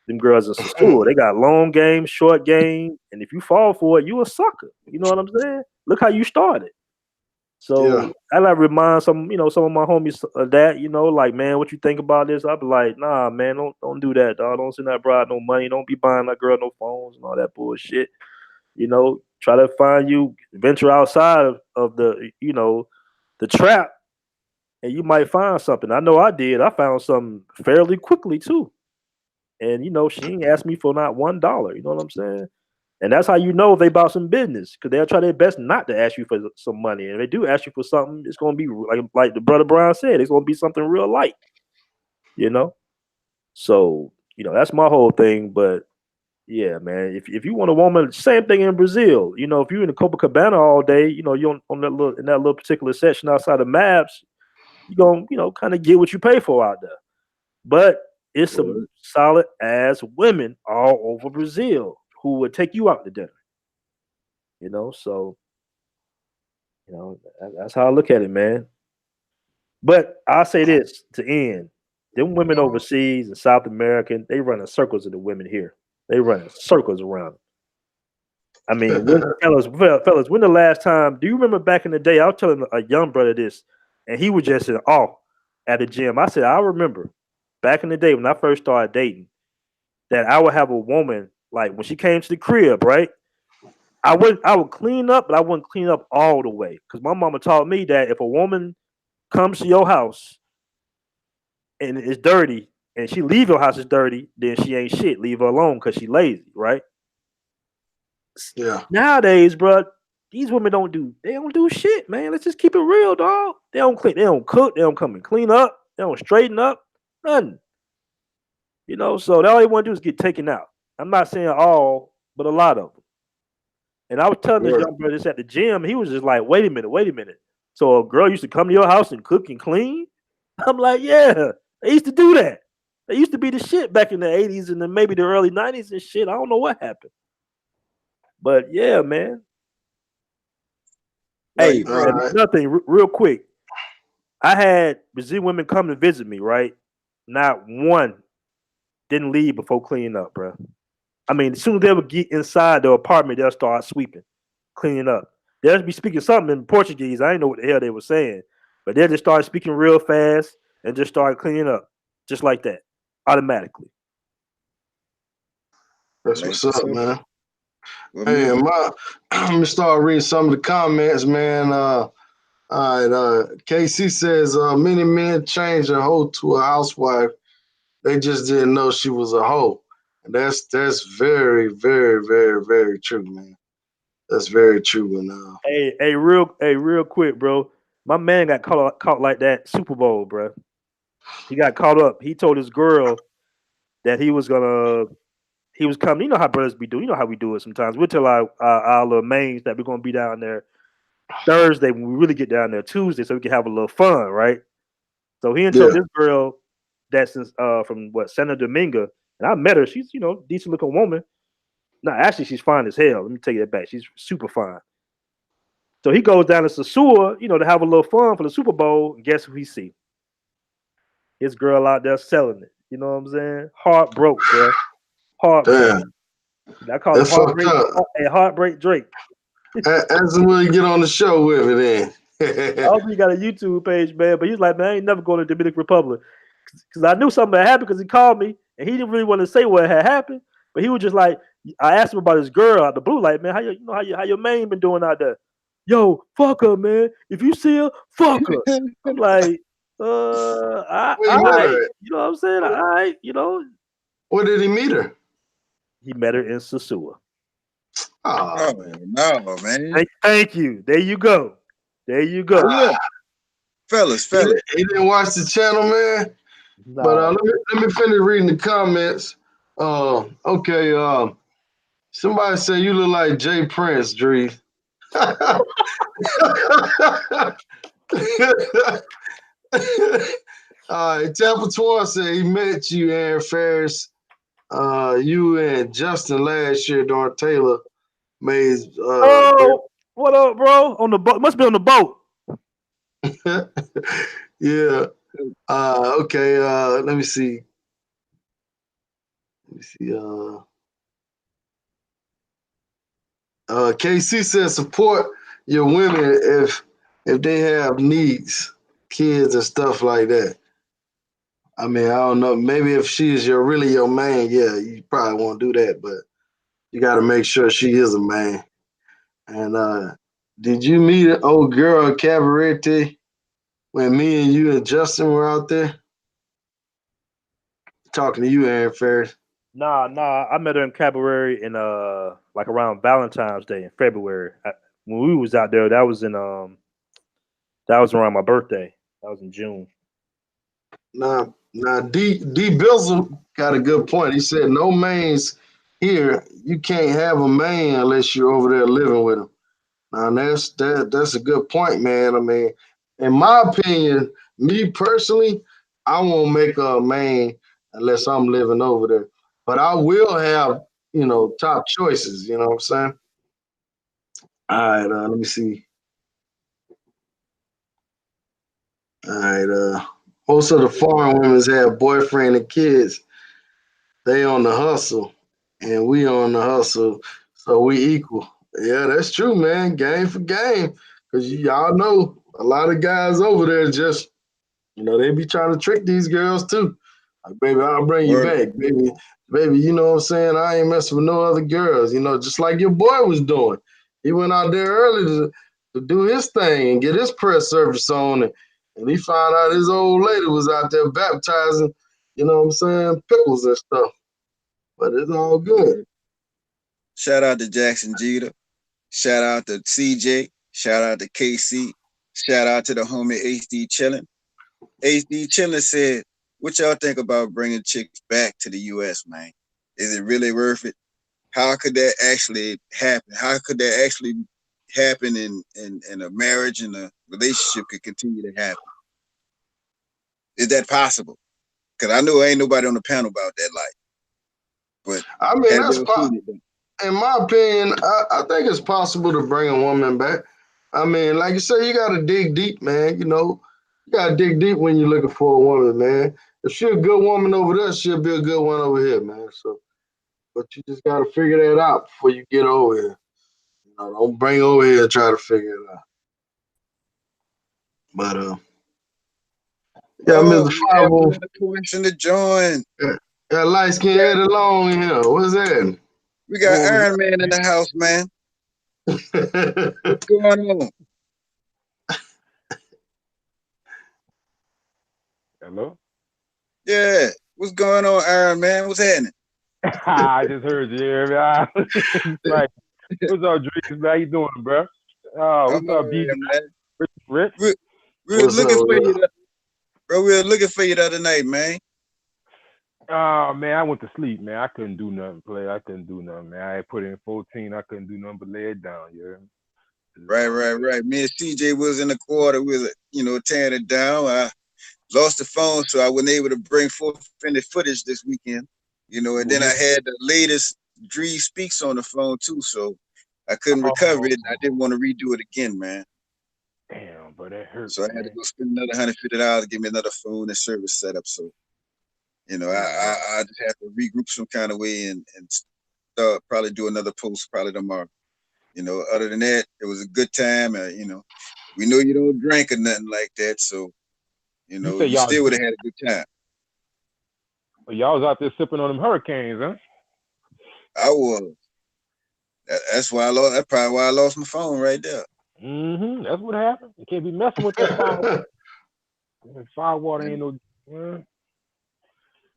Them girls in Sasua, they got long game, short game, and if you fall for it, you a sucker. You know what I'm saying? Look how you started. So I like remind some of my homies of that, like, man, what you think about this? I'll be like, nah, man, don't do that, dog. Don't send that bride no money. Don't be buying that girl no phones and all that bullshit. Try to find you, venture outside of the, the trap, and you might find something. I know I did. I found something fairly quickly too. And she ain't asked me for not $1. You know what I'm saying? And that's how you know if they about some business, because they'll try their best not to ask you for some money. And if they do ask you for something, it's gonna be like the brother Brian said, it's gonna be something real light. So that's my whole thing. But yeah, man, if you want a woman, same thing in Brazil. If you're in the Copacabana all day, you're on that little particular section outside of Maps, you're gonna kind of get what you pay for out there. But it's some solid ass women all over Brazil who would take you out to dinner. So that's how I look at it, man. But I'll say this to end: them women overseas in South America, they run in circles of the women here. They run in circles around them. I mean, fellas, when the last time? Do you remember back in the day? I was telling a young brother this, and he was just in awe at the gym. I said, I remember back in the day when I first started dating, that I would have a woman like when she came to the crib, right? I would clean up, but I wouldn't clean up all the way because my mama taught me that if a woman comes to your house and it's dirty, and she leave your house is dirty, then she ain't shit. Leave her alone because she lazy, right? Yeah. Nowadays, bro, these women don't do shit, man. Let's just keep it real, dog. They don't clean, they don't cook, they don't come and clean up, they don't straighten up, nothing. So all they want to do is get taken out. I'm not saying all, but a lot of them. And I was telling this young brother this at the gym. He was just like, wait a minute. So a girl used to come to your house and cook and clean? I'm like, yeah, they used to do that. They used to be the shit back in the 80s and then maybe the early 90s and shit. I don't know what happened. But yeah, man. Hey, another thing, real quick. I had Brazilian women come to visit me, right? Not one didn't leave before cleaning up, bro. I mean, as soon as they would get inside the apartment, they'll start sweeping, cleaning up. They'll be speaking something in Portuguese. I didn't know what the hell they were saying, but they'll just start speaking real fast and just start cleaning up, just like that, automatically. That's Like what's I up, said, man. well, Hey, man, I'm gonna start reading some of the comments, man. All right, KC says many men change a hoe to a housewife. They just didn't know she was a hoe. And that's very, very, very, very true, man. That's very true. And Real quick, bro. My man got caught like that Super Bowl, bro. He got caught up. He told his girl that he was coming. You know how brothers be doing. You know how we do it sometimes. We'll tell our little mains that we're gonna be down there Thursday when we really get down there Tuesday, so we can have a little fun, right? So he told yeah, this girl that's from Santo Domingo, and I met her. She's decent looking woman. No, actually, she's fine as hell. Let me take that back. She's super fine. So he goes down to Sasua, to have a little fun for the Super Bowl. And guess who he see? His girl out there selling it. You know what I'm saying? Heart broke, bro. Heart broke. damn, I call him that fucked up. Heartbreak Drake. As when you get on the show with it, then. Also, he got a YouTube page, man. But he's like, man, I ain't never going to Dominican Republic because I knew something had happened because he called me and he didn't really want to say what had happened. But he was just like, I asked him about his girl out the blue, like, man, how your man been doing out there? Yo, fuck her, man. If you see her, fuck her. I'm like, all Where you met right. her at? You know what I'm saying? All right, Where did he meet her? He met her in Sasua. Oh, oh no, man. Thank you. There you go. There you go. Oh, yeah. Fellas. He didn't watch the channel, man. Nah. But let me finish reading the comments. Okay. Somebody said you look like Jay Prince, Drez. All right, Tampa Twan said he met you, Aaron Ferris. You and Justin last year during Taylor made. What up, bro? On the boat. Must be on the boat. Yeah. Okay. Let me see. KC says support your women if they have needs, kids and stuff like that. I mean, I don't know. Maybe if she's really your man, yeah, you probably won't do that, but you got to make sure she is a man. And did you meet an old girl at Cabaret when me and you and Justin were out there? Talking to you, Aaron Ferris. Nah. I met her in Cabaret in like around Valentine's Day in February. When we was out there, that was around my birthday. That was in June. Now D Bizzle got a good point. He said no mains here. You can't have a man unless you're over there living with him. Now that's a good point, man. I mean, in my opinion, me personally, I won't make a man unless I'm living over there. But I will have, top choices, you know what I'm saying? All right, let me see. All right, most of the foreign women have boyfriend and kids. They on the hustle, and we on the hustle, so we equal. Yeah, that's true, man. Game for game, because y'all know a lot of guys over there just, they be trying to trick these girls too. Like, baby, I'll bring you Word. back, baby. You know what I'm saying? I ain't messing with no other girls. Just like your boy was doing. He went out there early to do his thing and get his press service on, and he found out his old lady was out there baptizing. You know what I'm saying? Pickles and stuff. But it's all good. Word. Shout out to Jackson Jeter. Shout out to CJ. Shout out to KC. Shout out to the homie HD Chillin'. HD Chillin' said, what y'all think about bringing chicks back to the U.S., man? Is it really worth it? How could that actually happen? How could that actually happen in a marriage and a relationship could continue to happen? Is that possible? Because I know ain't nobody on the panel about that life. But I mean, have y'all seen it? in my opinion, I think it's possible to bring a woman back. I mean, like you say, you got to dig deep, man. You gotta dig deep when you're looking for a woman, man. If she's a good woman over there, she'll be a good one over here, man. So, but you just gotta figure that out before you get over here. You know, don't bring over here and try to figure it out. But yeah, Oh, Mr. we have Five, another person to join. that light skin head along in here. What's that? We got What Iron Man in the house, man. was What's going on? Hello? Yeah, what's going on, Iron Man? What's happening? I just heard you. It's like, what's up, Drez? How you doing, bro? Oh, I'm what's up, all BJ? right, man. Rich? We were What's looking up, for you, bro? bro. We were looking for you the other night, man. Oh, man, I went to sleep, man. I couldn't do nothing, play. I couldn't do nothing, man. I had put in 14. I couldn't do nothing but lay it down, you hear me? Right. Me and CJ was in the quarter. We was, tearing it down. I lost the phone, so I wasn't able to bring forth any footage this weekend. And then I had the latest Drez Speaks on the phone too, so I couldn't recover it. I didn't want to redo it again, man. Damn, but that hurt. So I had to go spend another $150 to get me another phone and service set up. So, I just have to regroup some kind of way and start probably do another post probably tomorrow. Other than that, it was a good time. We know you don't drink or nothing like that, so you still would have had a good time. Well, y'all was out there sipping on them hurricanes, huh? I was. That's why I lost. That's probably why I lost my phone right there. Mm-hmm. That's what happened. You can't be messing with that fire. Fire water ain't no.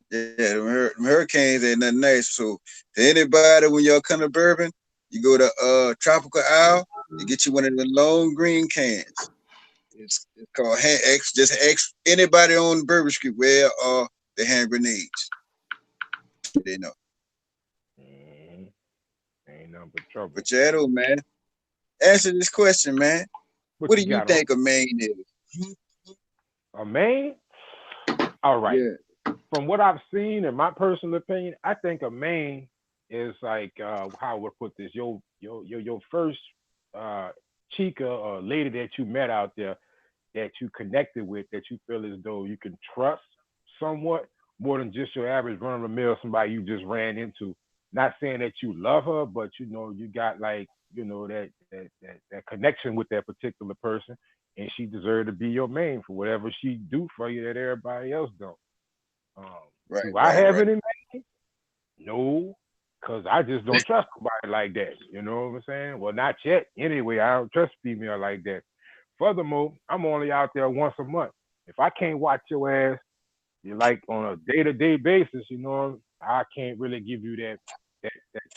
Yeah, them hurricanes ain't nothing nice. So to anybody, when y'all come to Bourbon, you go to Tropical Isle, you get you one of the long green cans. It's called hand X. Just X anybody on Bourbon Street where are the hand grenades. They know. Ain't nothing but trouble. But yeah, though, man. Answer this question, man. What do you think a Maine is? A Maine? All right. Yeah. From what I've seen, in my personal opinion, I think a Maine is like how would I put this? Your first chica or lady that you met out there that you connected with, that you feel as though you can trust somewhat more than just your average run of the mill, somebody you just ran into. Not saying that you love her, but you got like that connection with that particular person, and she deserved to be your main for whatever she do for you that everybody else don't. Do I have any main? No, because I just don't trust nobody like that. You know what I'm saying? Well, not yet. Anyway, I don't trust female like that. Furthermore, I'm only out there once a month. If I can't watch your ass, like on a day-to-day basis, I can't really give you that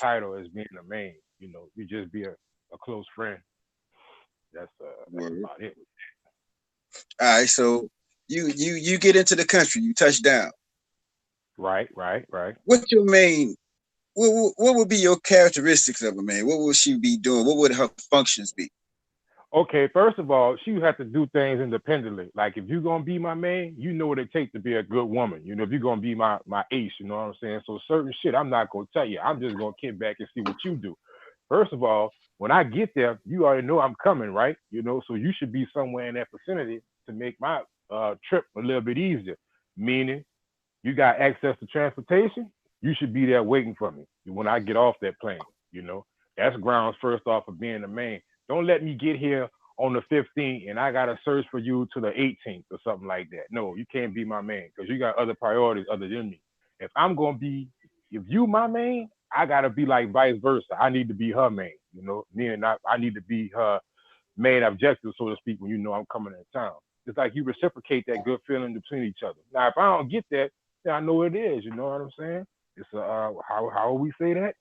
title as being a main. You just be a close friend. That's about it. All right, so you get into the country, you touch down. Right. What's your main? What would be your characteristics of a man? What would she be doing? What would her functions be? Okay, first of all, she would have to do things independently. Like if you're gonna be my man, you know what it takes to be a good woman. If you're gonna be my ace, you know what I'm saying? So certain shit I'm not gonna tell you. I'm just gonna kick back and see what you do. First of all, when I get there, you already know I'm coming, right? So you should be somewhere in that vicinity to make my trip a little bit easier. Meaning you got access to transportation, you should be there waiting for me when I get off that plane. That's grounds first off of being the man. Don't let me get here on the 15th and I gotta search for you to the 18th or something like that. No, you can't be my man because you got other priorities other than me. If you my man, I gotta be like vice versa. I need to be her man. Meaning I need to be her main objective, so to speak, when I'm coming in town. It's like you reciprocate that good feeling between each other. Now, if I don't get that, then I know it is. You know what I'm saying? It's how we say that?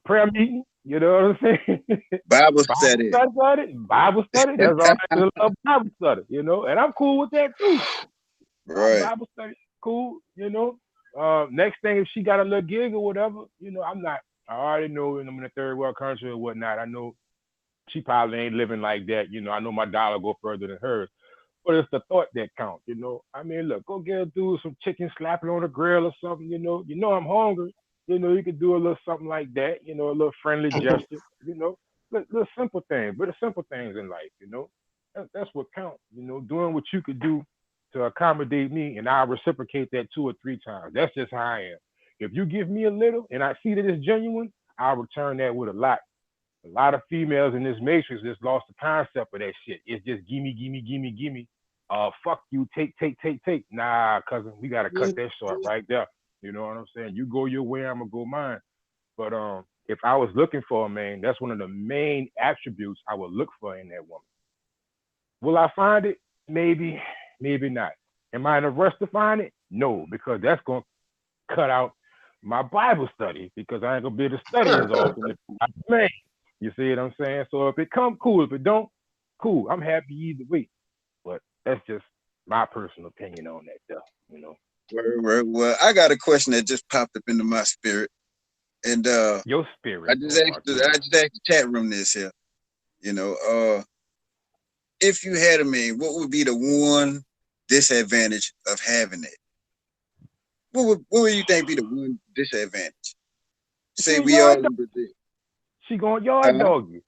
Prayer meeting. You know what I'm saying? Bible study. Bible study. That's all. I love Bible study. And I'm cool with that too. Right. Bible study, cool. Next thing, if she got a little gig or whatever, I'm not. I already know I'm in a third world country or whatnot. I know she probably ain't living like that. I know my dollar go further than hers. But it's the thought that counts, I mean, look, go get a dude some chicken, slap it on the grill or something, I'm hungry. You could do a little something like that, a little friendly gesture, little simple things, but the simple things in life, That's what counts. You know, doing what you could do to accommodate me, and I'll reciprocate that 2 or 3 times. That's just how I am. If you give me a little and I see that it's genuine, I'll return that with a lot. A lot of females in this matrix just lost the concept of that shit. It's just gimme, gimme, gimme, gimme. Fuck you, take, take, take, take. Nah, cousin, we gotta cut that short right there. You know what I'm saying? You go your way, I'm gonna go mine. But if I was looking for a man, that's one of the main attributes I would look for in that woman. Will I find it? Maybe, maybe not. Am I in a rush to find it? No, because that's gonna cut out my Bible study because I ain't gonna be able to study as often if I'm a man. You see what I'm saying? So if it come, cool. If it don't, cool. I'm happy either way. But that's just my personal opinion on that stuff, you know. Well, I got a question that just popped up into my spirit. And your spirit. I just asked the chat room this here. You know, if you had a man, what would be the one disadvantage of having it? What would you think be the one disadvantage? Say we all in Brazil. She gonna yard dog you.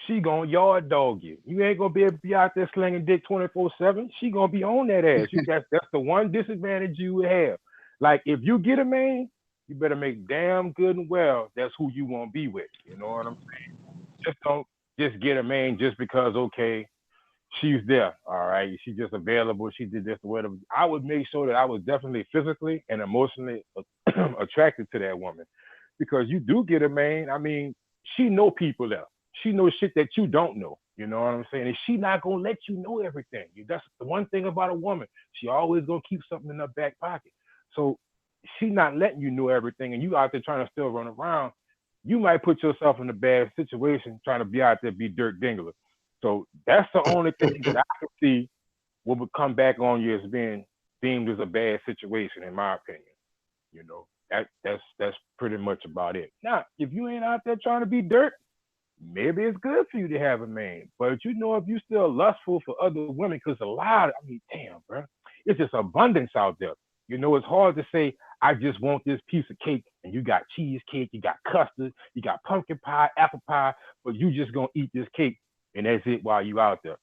She gonna yard dog you. You ain't gonna be able to be out there slinging dick 24/7. She gonna be on that ass. That's the one disadvantage you would have. Like if you get a man, you better make damn good and well that's who you want to be with. You know what I'm saying? Just don't just get a man just because okay, she's there. All right, she's just available. She did this or whatever. I would make sure that I was definitely physically and emotionally attracted to that woman, because you do get a man. I mean, she know people there. She knows shit that you don't know. You know what I'm saying? And she not gonna let you know everything. That's the one thing about a woman. She always gonna keep something in her back pocket. So she not letting you know everything, and you out there trying to still run around. You might put yourself in a bad situation trying to be out there be Dirk Dingler. So that's the only thing that I can see what would come back on you as being deemed as a bad situation, in my opinion. You know, that's pretty much about it. Now, if you ain't out there trying to be dirt, maybe it's good for you to have a man. But you know, if you still lustful for other women, because I mean, damn, bro, it's just abundance out there. You know, it's hard to say, I just want this piece of cake, and you got cheesecake, you got custard, you got pumpkin pie, apple pie, but you just gonna eat this cake, and that's it while you out there.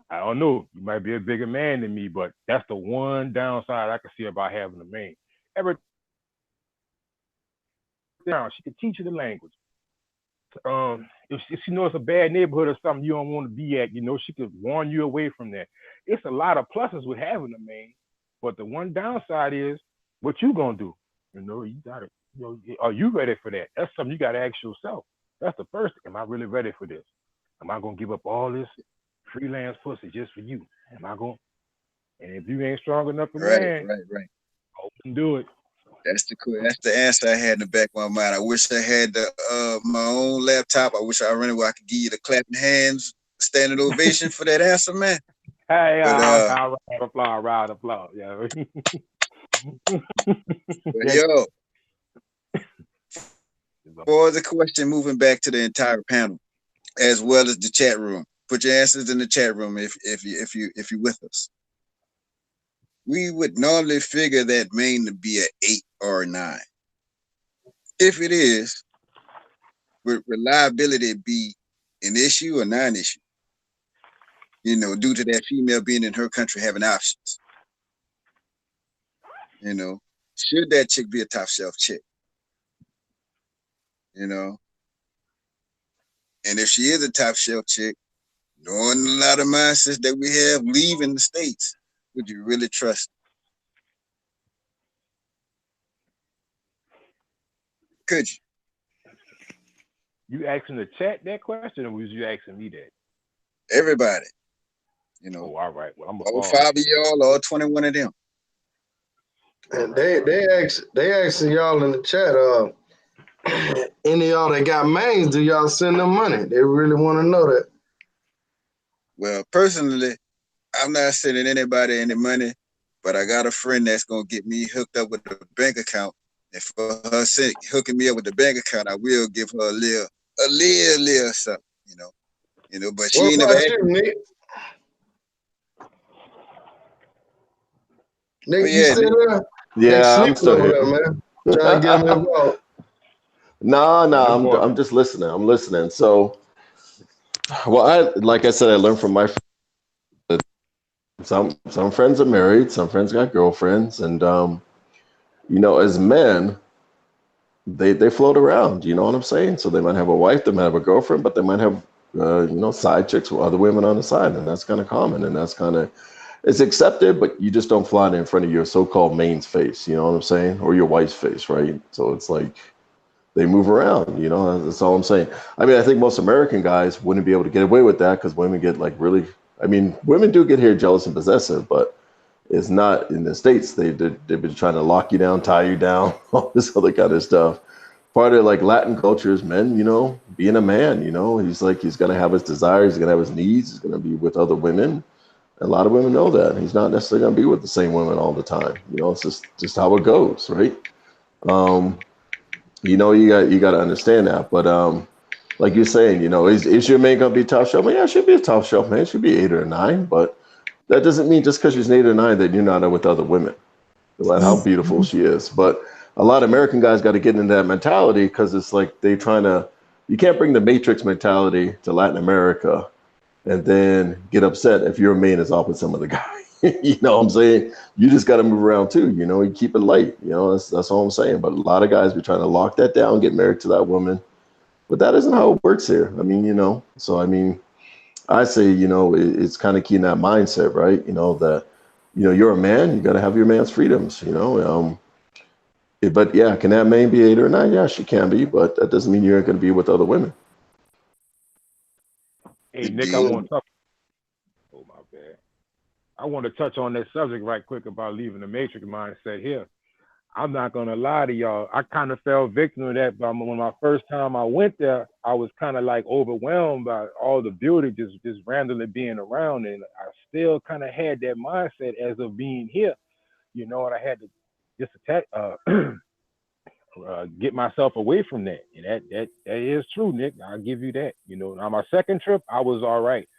I don't know. You might be a bigger man than me, but that's the one downside I can see about having a man. Every down, she can teach you the language. If she knows it's a bad neighborhood or something you don't want to be at, you know, she could warn you away from that. It's a lot of pluses with having a man, but the one downside is what you gonna do. You know, you gotta, you know, are you ready for that? That's something you gotta ask yourself. That's the first thing. Am I really ready for this? Am I gonna give up all this freelance pussy just for you? Am I gonna? And if you ain't strong enough for man, right. Open do it. That's the answer I had in the back of my mind. I wish I had my own laptop. I wish I ran it where I could give you the clapping hands, standing ovation for that answer, man. Hey, round applause. Yeah. But yo, for the question, moving back to the entire panel, as well as the chat room. Put your answers in the chat room if you're with us. We would normally figure that man to be an 8 or a 9. If it is, would reliability be an issue or non-issue? You know, due to that female being in her country having options. You know, should that chick be a top shelf chick? You know, and if she is a top shelf chick, knowing a lot of mindsets that we have leaving the States, would you really trust? Could you? You asking the chat that question, or was you asking me that? Everybody. You know. Oh, all right. Well, I'm all 5 of y'all, all 21 of them. And they asking y'all in the chat, any of y'all that got mains, do y'all send them money? They really want to know that. Well, personally, I'm not sending anybody any money, but I got a friend that's gonna get me hooked up with a bank account. And for her sake, hooking me up with the bank account, I will give her a little something, you know. But she ain't never asked me. Nick? Nick, you still there? Yeah, I'm still here, man. Trying to get him involved. No, I'm just listening. I'm listening. So, well, like I said, I learned from my some friends are married, some friends got girlfriends, and you know, as men, they float around. You know what I'm saying? So they might have a wife, they might have a girlfriend, but they might have you know, side chicks with other women on the side, and that's kind of common, and that's kind of it's accepted, but you just don't fly it in front of your so-called main's face. You know what I'm saying? Or your wife's face, right? So it's like they move around. You know, that's all I'm saying. I mean, I think most American guys wouldn't be able to get away with that because women get like really. I mean, women do get here jealous and possessive, but it's not in the States. They've been trying to lock you down, tie you down, all this other kind of stuff. Part of like Latin culture is men, you know, being a man, you know, he's gonna have his desires, he's gonna have his needs, he's gonna be with other women. A lot of women know that. He's not necessarily gonna be with the same women all the time. You know, it's just how it goes, right? Um, you know, you got to understand that. But like you're saying, you know, is your man gonna be top shelf? Well, yeah, she'll be a top shelf man. She'll be 8 or 9, but that doesn't mean just because she's an 8 or 9 that you're not with other women. About how beautiful she is. But a lot of American guys got to get into that mentality because it's like they trying to. You can't bring the Matrix mentality to Latin America and then get upset if your main is off with some other guy. You know what I'm saying? You just got to move around too. You know, you keep it light. You know, that's all I'm saying. But a lot of guys be trying to lock that down, get married to that woman. But that isn't how it works here. I mean, you know, so I mean, I say, you know, it's kind of key in that mindset, right? You know, that, you know, you're a man, you got to have your man's freedoms, you know. But yeah, can that man be 8 or 9? Yeah, she can be, but that doesn't mean you're going to be with other women. Hey, Nick, I want to talk. Oh, my bad. I want to touch on that subject right quick about leaving the matrix mindset here. I'm not going to lie to y'all. I kind of fell victim to that. But when my first time I went there, I was kind of like overwhelmed by all the beauty just randomly being around. And I still kind of had that mindset as of being here, you know, and I had to just get myself away from that. And that is true, Nick. I'll give you that. You know, on my second trip, I was all right.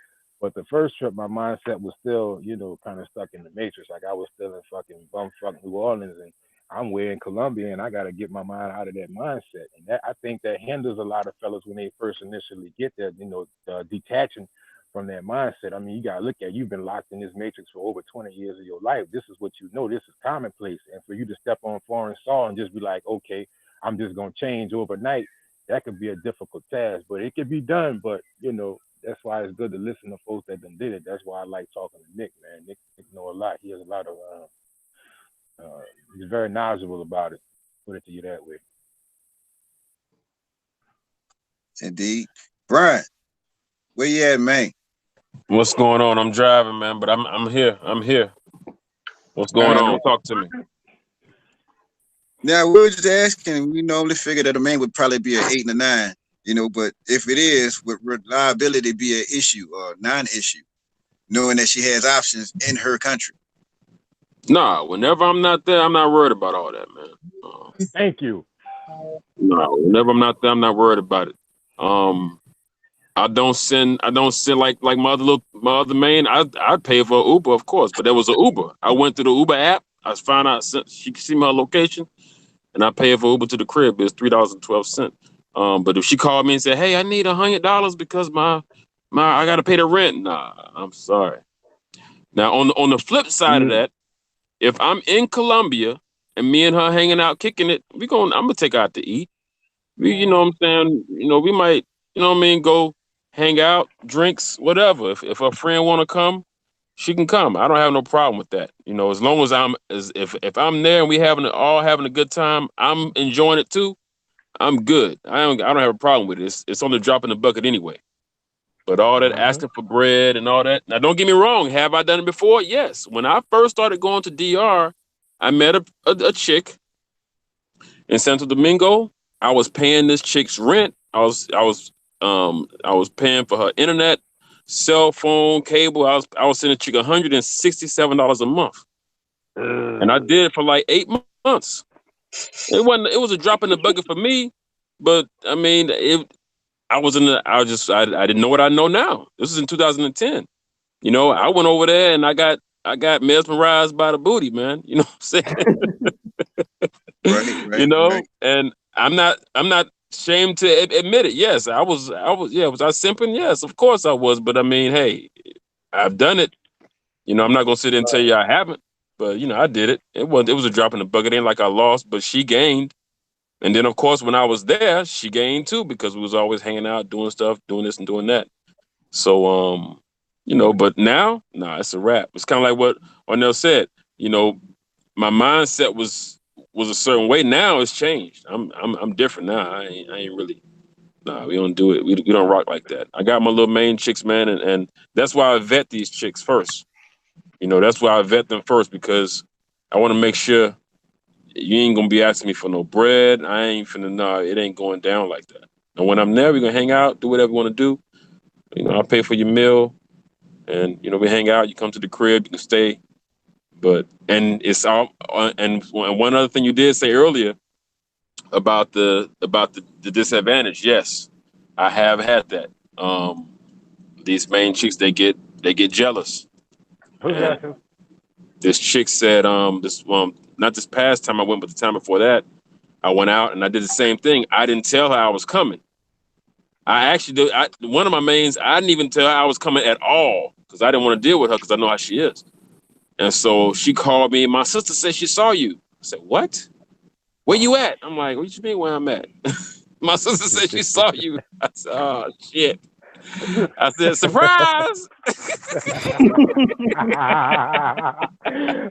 But the first trip, my mindset was still, you know, kind of stuck in the matrix. Like I was still in fucking bumfuck New Orleans, and I'm way in Colombia, and I got to get my mind out of that mindset. And that, I think that hinders a lot of fellas when they first initially get there, you know, detaching from that mindset. I mean, you got to look at, you've been locked in this matrix for over 20 years of your life. This is what you know. This is commonplace. And for you to step on foreign soil and just be like, okay, I'm just going to change overnight, that could be a difficult task, but it could be done. But, you know, that's why it's good to listen to folks that done did it. That's why I like talking to Nick, man. Nick know a lot. He has a lot of, he's very knowledgeable about it. Put it to you that way. Indeed. Brian, where you at, man? What's going on? I'm driving, man, but I'm here. I'm here. What's going on? Talk to me. Now, we were just asking, we normally figure that a man would probably be an 8 and a 9, you know, but if it is, would reliability be an issue or non-issue, knowing that she has options in her country? Nah, whenever I'm not there, I'm not worried about all that, man. Thank you. No, whenever I'm not there, I'm not worried about it. I don't send like my other main. I'd pay for an Uber, of course, but there was an Uber. I went to the Uber app. I found out she could see my location, and I paid for Uber to the crib. It's $3.12. But if she called me and said, "Hey, I need $100 because my I got to pay the rent," nah, I'm sorry. Now on the flip side of that, if I'm in Colombia and me and her hanging out kicking it, I'm gonna take her out to eat. You know what I'm saying? You know, we might, you know what I mean, go hang out, drinks, whatever. If a friend want to come, she can come. I don't have no problem with that. You know, as long as if I'm there and we having a good time, I'm enjoying it too. I'm good. I don't have a problem with it. It's only dropping the bucket anyway. But all that asking for bread and all that. Now, don't get me wrong. Have I done it before? Yes. When I first started going to DR, I met a chick in Santo Domingo. I was paying this chick's rent. I was paying for her internet, cell phone, cable. I was sending a chick $167 a month, and I did it for like 8 months. It was a drop in the bucket for me, but I mean, I didn't know what I know now. This is in 2010. You know, I went over there and I got mesmerized by the booty, man. You know what I'm saying? Right, you know, right. and I'm not ashamed to admit it. Yes, I was. Yeah, was I simping? Yes, of course I was. But I mean, hey, I've done it. You know, I'm not gonna sit there and tell you I haven't, but you know, I did it. It was a drop in the bucket. It ain't like I lost, but she gained. And then of course when I was there, she gained too because we was always hanging out, doing stuff, doing this and doing that. So you know, but now, nah, it's a wrap. It's kind of like what Arnell said. You know, my mindset was a certain way. Now it's changed. I'm different now. I ain't really. Nah, we don't do it. We don't rock like that. I got my little main chicks, man, and that's why I vet these chicks first. You know, that's why I vet them first because I want to make sure you ain't gonna be asking me for no bread. I ain't finna. Nah, it ain't going down like that. And when I'm there, we gonna hang out, do whatever we want to do. You know, I'll pay for your meal, and you know, we hang out. You come to the crib, you can stay. But and it's all. And one other thing you did say earlier about the disadvantage. Yes, I have had that. These main chicks they get jealous. Who And got you? this chick said this not this past time I went, but the time before that I went out and I did the same thing. I didn't tell her I was coming. I actually did. One of my mains I didn't even tell her I was coming at all because I didn't want to deal with her because I know how she is. And so she called me. My sister said she saw you. I said, what? Where you at? I'm like, what you mean where I'm at? My sister said she saw you. I said, oh shit. I said, surprise.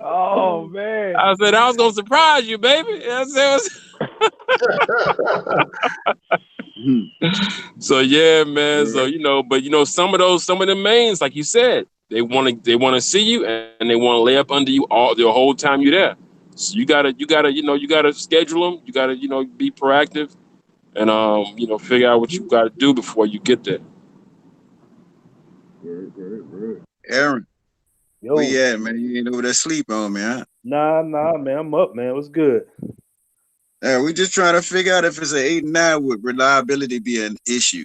Oh man. I said, I was gonna surprise you, baby. I said, so yeah, man. So you know, but you know, some of the mains, like you said, they want to see you and they want to lay up under you all the whole time you're there. So you gotta you gotta schedule them. You gotta be proactive and figure out what you gotta do before you get there. Aaron, where Yo, you at, man? You ain't over there sleep on me, huh? nah, man. I'm up, man. What's good? Yeah, we just trying to figure out if it's an 8 and 9 would reliability be an issue,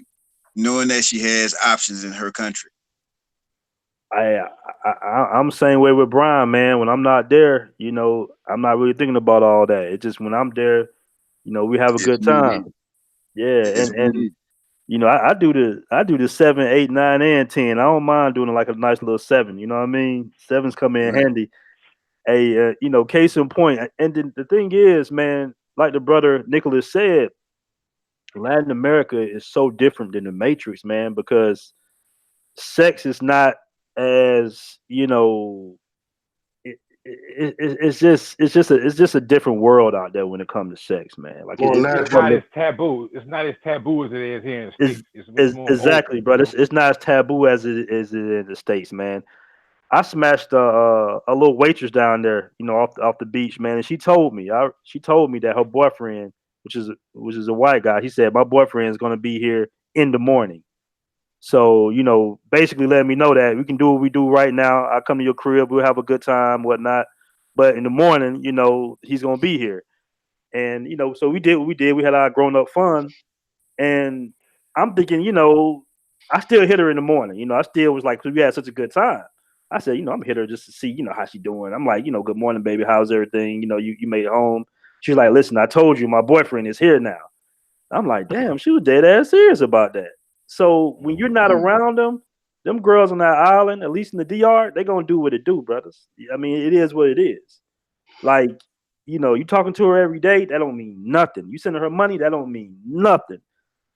knowing that she has options in her country. I'm the same way with Brian, man. When I'm not there, I'm not really thinking about all that. It's just when I'm there, we have a It's good time. needed. Yeah, It's and needed. I do the 7, 8, 9, and 10. I don't mind doing like a nice little 7. You know what I mean? 7's come in Right. handy. A case in point. And the thing is, man, like the brother Nicholas said, Latin America is so different than the Matrix, man, because sex is not as it's just a different world out there when it comes to sex, man. Like More It's from not natural. as taboo. It's not as taboo as it is here in the it's, States. It's more exactly, open, bro. It's not as taboo as it is in the States, man. I smashed a little waitress down there, off the beach, man, and she told me that her boyfriend, which is a white guy, he said my boyfriend is gonna be here in the morning. So, basically letting me know that we can do what we do right now. I come to your crib, we'll have a good time, whatnot. But in the morning, he's gonna be here. And so we did what we did. We had our grown up fun. And I'm thinking, I still hit her in the morning. I still was like, 'cause we had such a good time. I said, I'm gonna hit her just to see, how she doing. I'm like, good morning, baby. How's everything? You made it home. She's like, listen, I told you my boyfriend is here now. I'm like, damn, she was dead ass serious about that. So when you're not around them girls on that island, at least in the DR, they gonna do what it do, brothers. I mean, it is what it is. Like, you talking to her every day, that don't mean nothing. You sending her money, that don't mean nothing.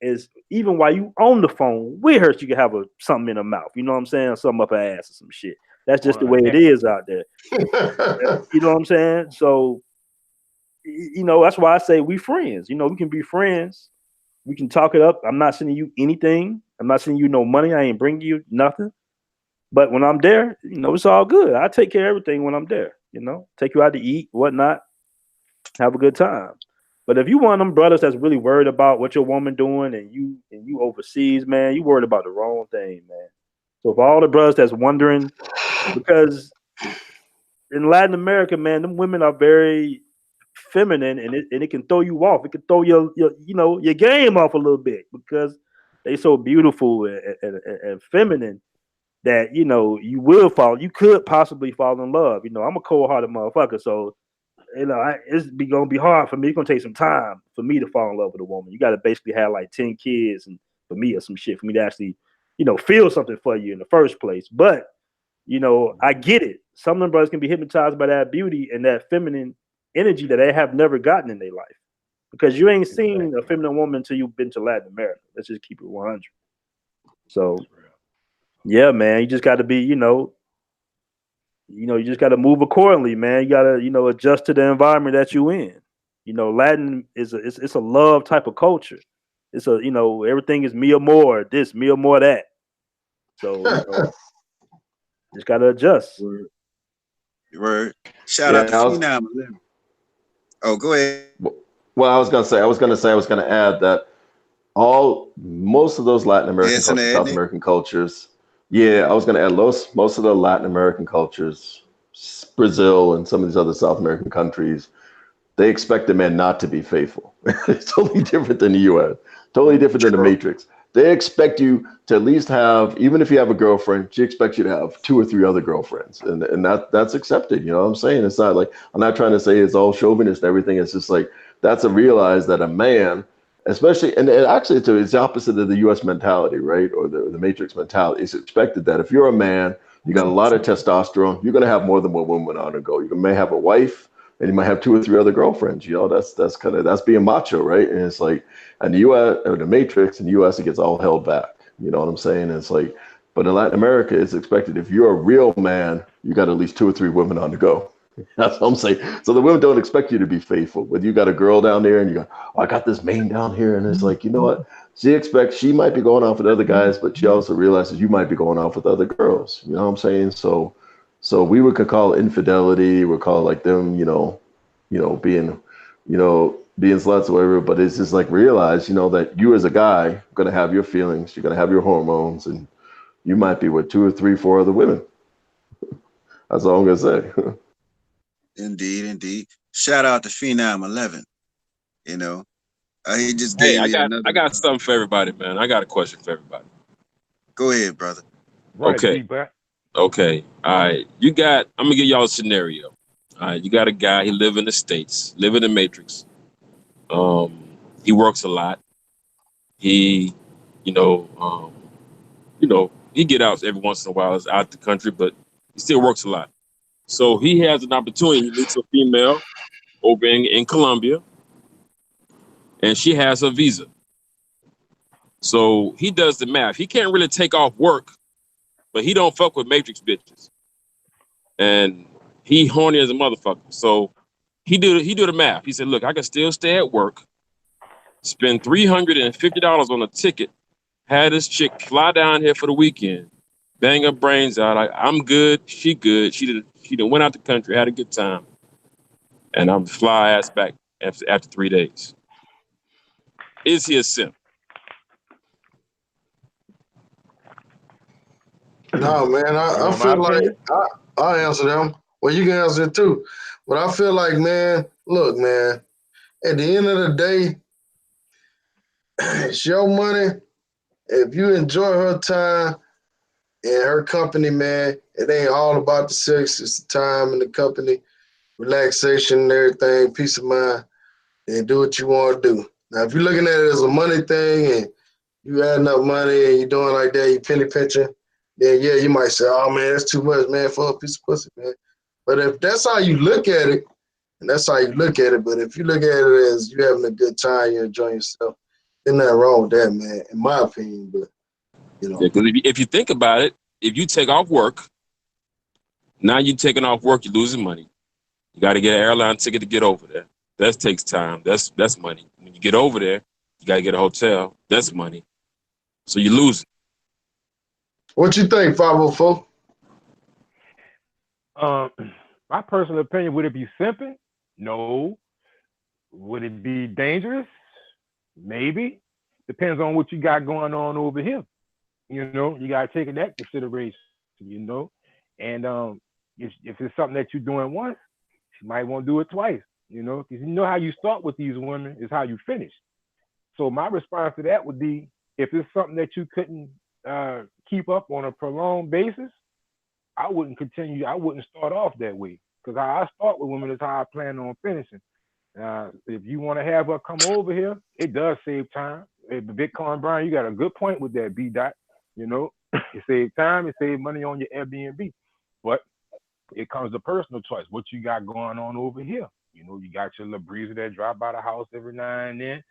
Is even while you on the phone with her, she can have something in her mouth. You know what I'm saying? Something up her ass or some shit. That's just the or a way it neck. is out there. You know what I'm saying? So, that's why I say we friends. We can be friends. We can talk it up. I'm not sending you anything. I'm not sending you no money. I ain't bringing you nothing. But when I'm there, it's all good. I take care of everything when I'm there. Take you out to eat, whatnot, have a good time. But if you one of them brothers that's really worried about what your woman doing and you overseas, man, you worried about the wrong thing, man. So for all the brothers that's wondering, because in Latin America, man, them women are very feminine and it can throw you off. It can throw your game off a little bit because they so beautiful and feminine that you could possibly fall in love. I'm a cold hearted motherfucker, so gonna be hard for me. It's gonna take some time for me to fall in love with a woman. You got to basically have like 10 kids and for me or some shit for me to actually feel something for you in the first place. But You know, I get it. Some of them brothers can be hypnotized by that beauty and that feminine energy that they have never gotten in their life. Because you ain't seen a feminine woman until you've been to Latin America. Let's just keep it 100. So, yeah, man, you just got to be, you just got to move accordingly, man. You got to, adjust to the environment that you in. Latin is it's a love type of culture. It's a, everything is me or more, this, me or more that. So, just got to adjust. Word. Shout out to Phenom. Oh, go ahead. Well, I was gonna add that most of those Latin American cultures, South American cultures. Yeah, I was gonna add most of the Latin American cultures, Brazil and some of these other South American countries, they expect the man not to be faithful. It's totally different than the US, totally different than the Matrix. They expect you to at least have, even if you have a girlfriend, she expects you to have 2 or 3 other girlfriends. And that's accepted. You know what I'm saying? It's not like, I'm not trying to say it's all chauvinist and everything. It's just like, that's a realize that a man, especially, and actually it's the opposite of the US mentality, right? Or the Matrix mentality. It's expected that if you're a man, you got a lot of testosterone, you're going to have more than one woman on the go. You may have a wife, and you might have 2 or 3 other girlfriends. That's being macho, right? And it's like, and the US or the Matrix in the US, it gets all held back. You know what I'm saying? And it's like, but in Latin America, it's expected if you're a real man, you got at least 2 or 3 women on the go. That's what I'm saying. So the women don't expect you to be faithful. But you got a girl down there and you go, oh, I got this main down here. And it's like, you know what? She might be going off with other guys, but she also realizes you might be going off with other girls. You know what I'm saying? So we could call it infidelity. We call it like them, being sluts or whatever. But it's just like realize, that you as a guy are going to have your feelings. You're going to have your hormones, and you might be with 2 or 3, 4 other women. That's all I'm going to say. Indeed. Shout out to Phenom 11. He just gave me another. I got something for everybody, man. I got a question for everybody. Go ahead, brother. Okay. Okay. All right. I'm gonna give y'all a scenario. All right. You got a guy. He live in the States, live in the Matrix. He works a lot. He, he get out every once in a while. Is out the country, but he still works a lot. So he has an opportunity. He meets a female over in Colombia, and she has her visa. So he does the math. He can't really take off work, but he don't fuck with Matrix bitches. And he horny as a motherfucker. So he do the math. He said, look, I can still stay at work, spend $350 on a ticket, have this chick fly down here for the weekend, bang her brains out. I'm good. She good. She done went out the country, had a good time. And I'm fly ass back after 3 days. Is he a simp? No, man. I feel like I'll answer them. Well, you can answer it too. But I feel like, man, look, man, at the end of the day, it's your money. If you enjoy her time and her company, man, it ain't all about the sex. It's the time and the company, relaxation and everything, peace of mind, and do what you want to do. Now, if you're looking at it as a money thing and you adding up money and you're doing like that, you penny pinching, then yeah, you might say, oh man, that's too much, man, for a piece of pussy, man. But if that's how you look at it, and that's how you look at it, but if you look at it as you having a good time, you're enjoying yourself, there's nothing wrong with that, man, in my opinion. But Yeah, because if you think about it, if you take off work, now you're taking off work, you're losing money. You got to get an airline ticket to get over there. That takes time. That's money. When you get over there, you got to get a hotel. That's money. So you lose. What you think, 504? My personal opinion, would it be simping? No. Would it be dangerous? Maybe. Depends on what you got going on over here. You got to take in that consideration, And if it's something that you're doing once, you might want to do it twice, because how you start with these women is how you finish. So my response to that would be, if it's something that you couldn't keep up on a prolonged basis, I wouldn't continue. I wouldn't start off that way, because how I start with women is how I plan on finishing. If you want to have her come over here, it does save time. Bitcoin Brian, you got a good point with that, B-Dot. It saves time, it saves money on your Airbnb. But it comes to personal choice. What you got going on over here? You know, you got your little breezer that drop by the house every now and then.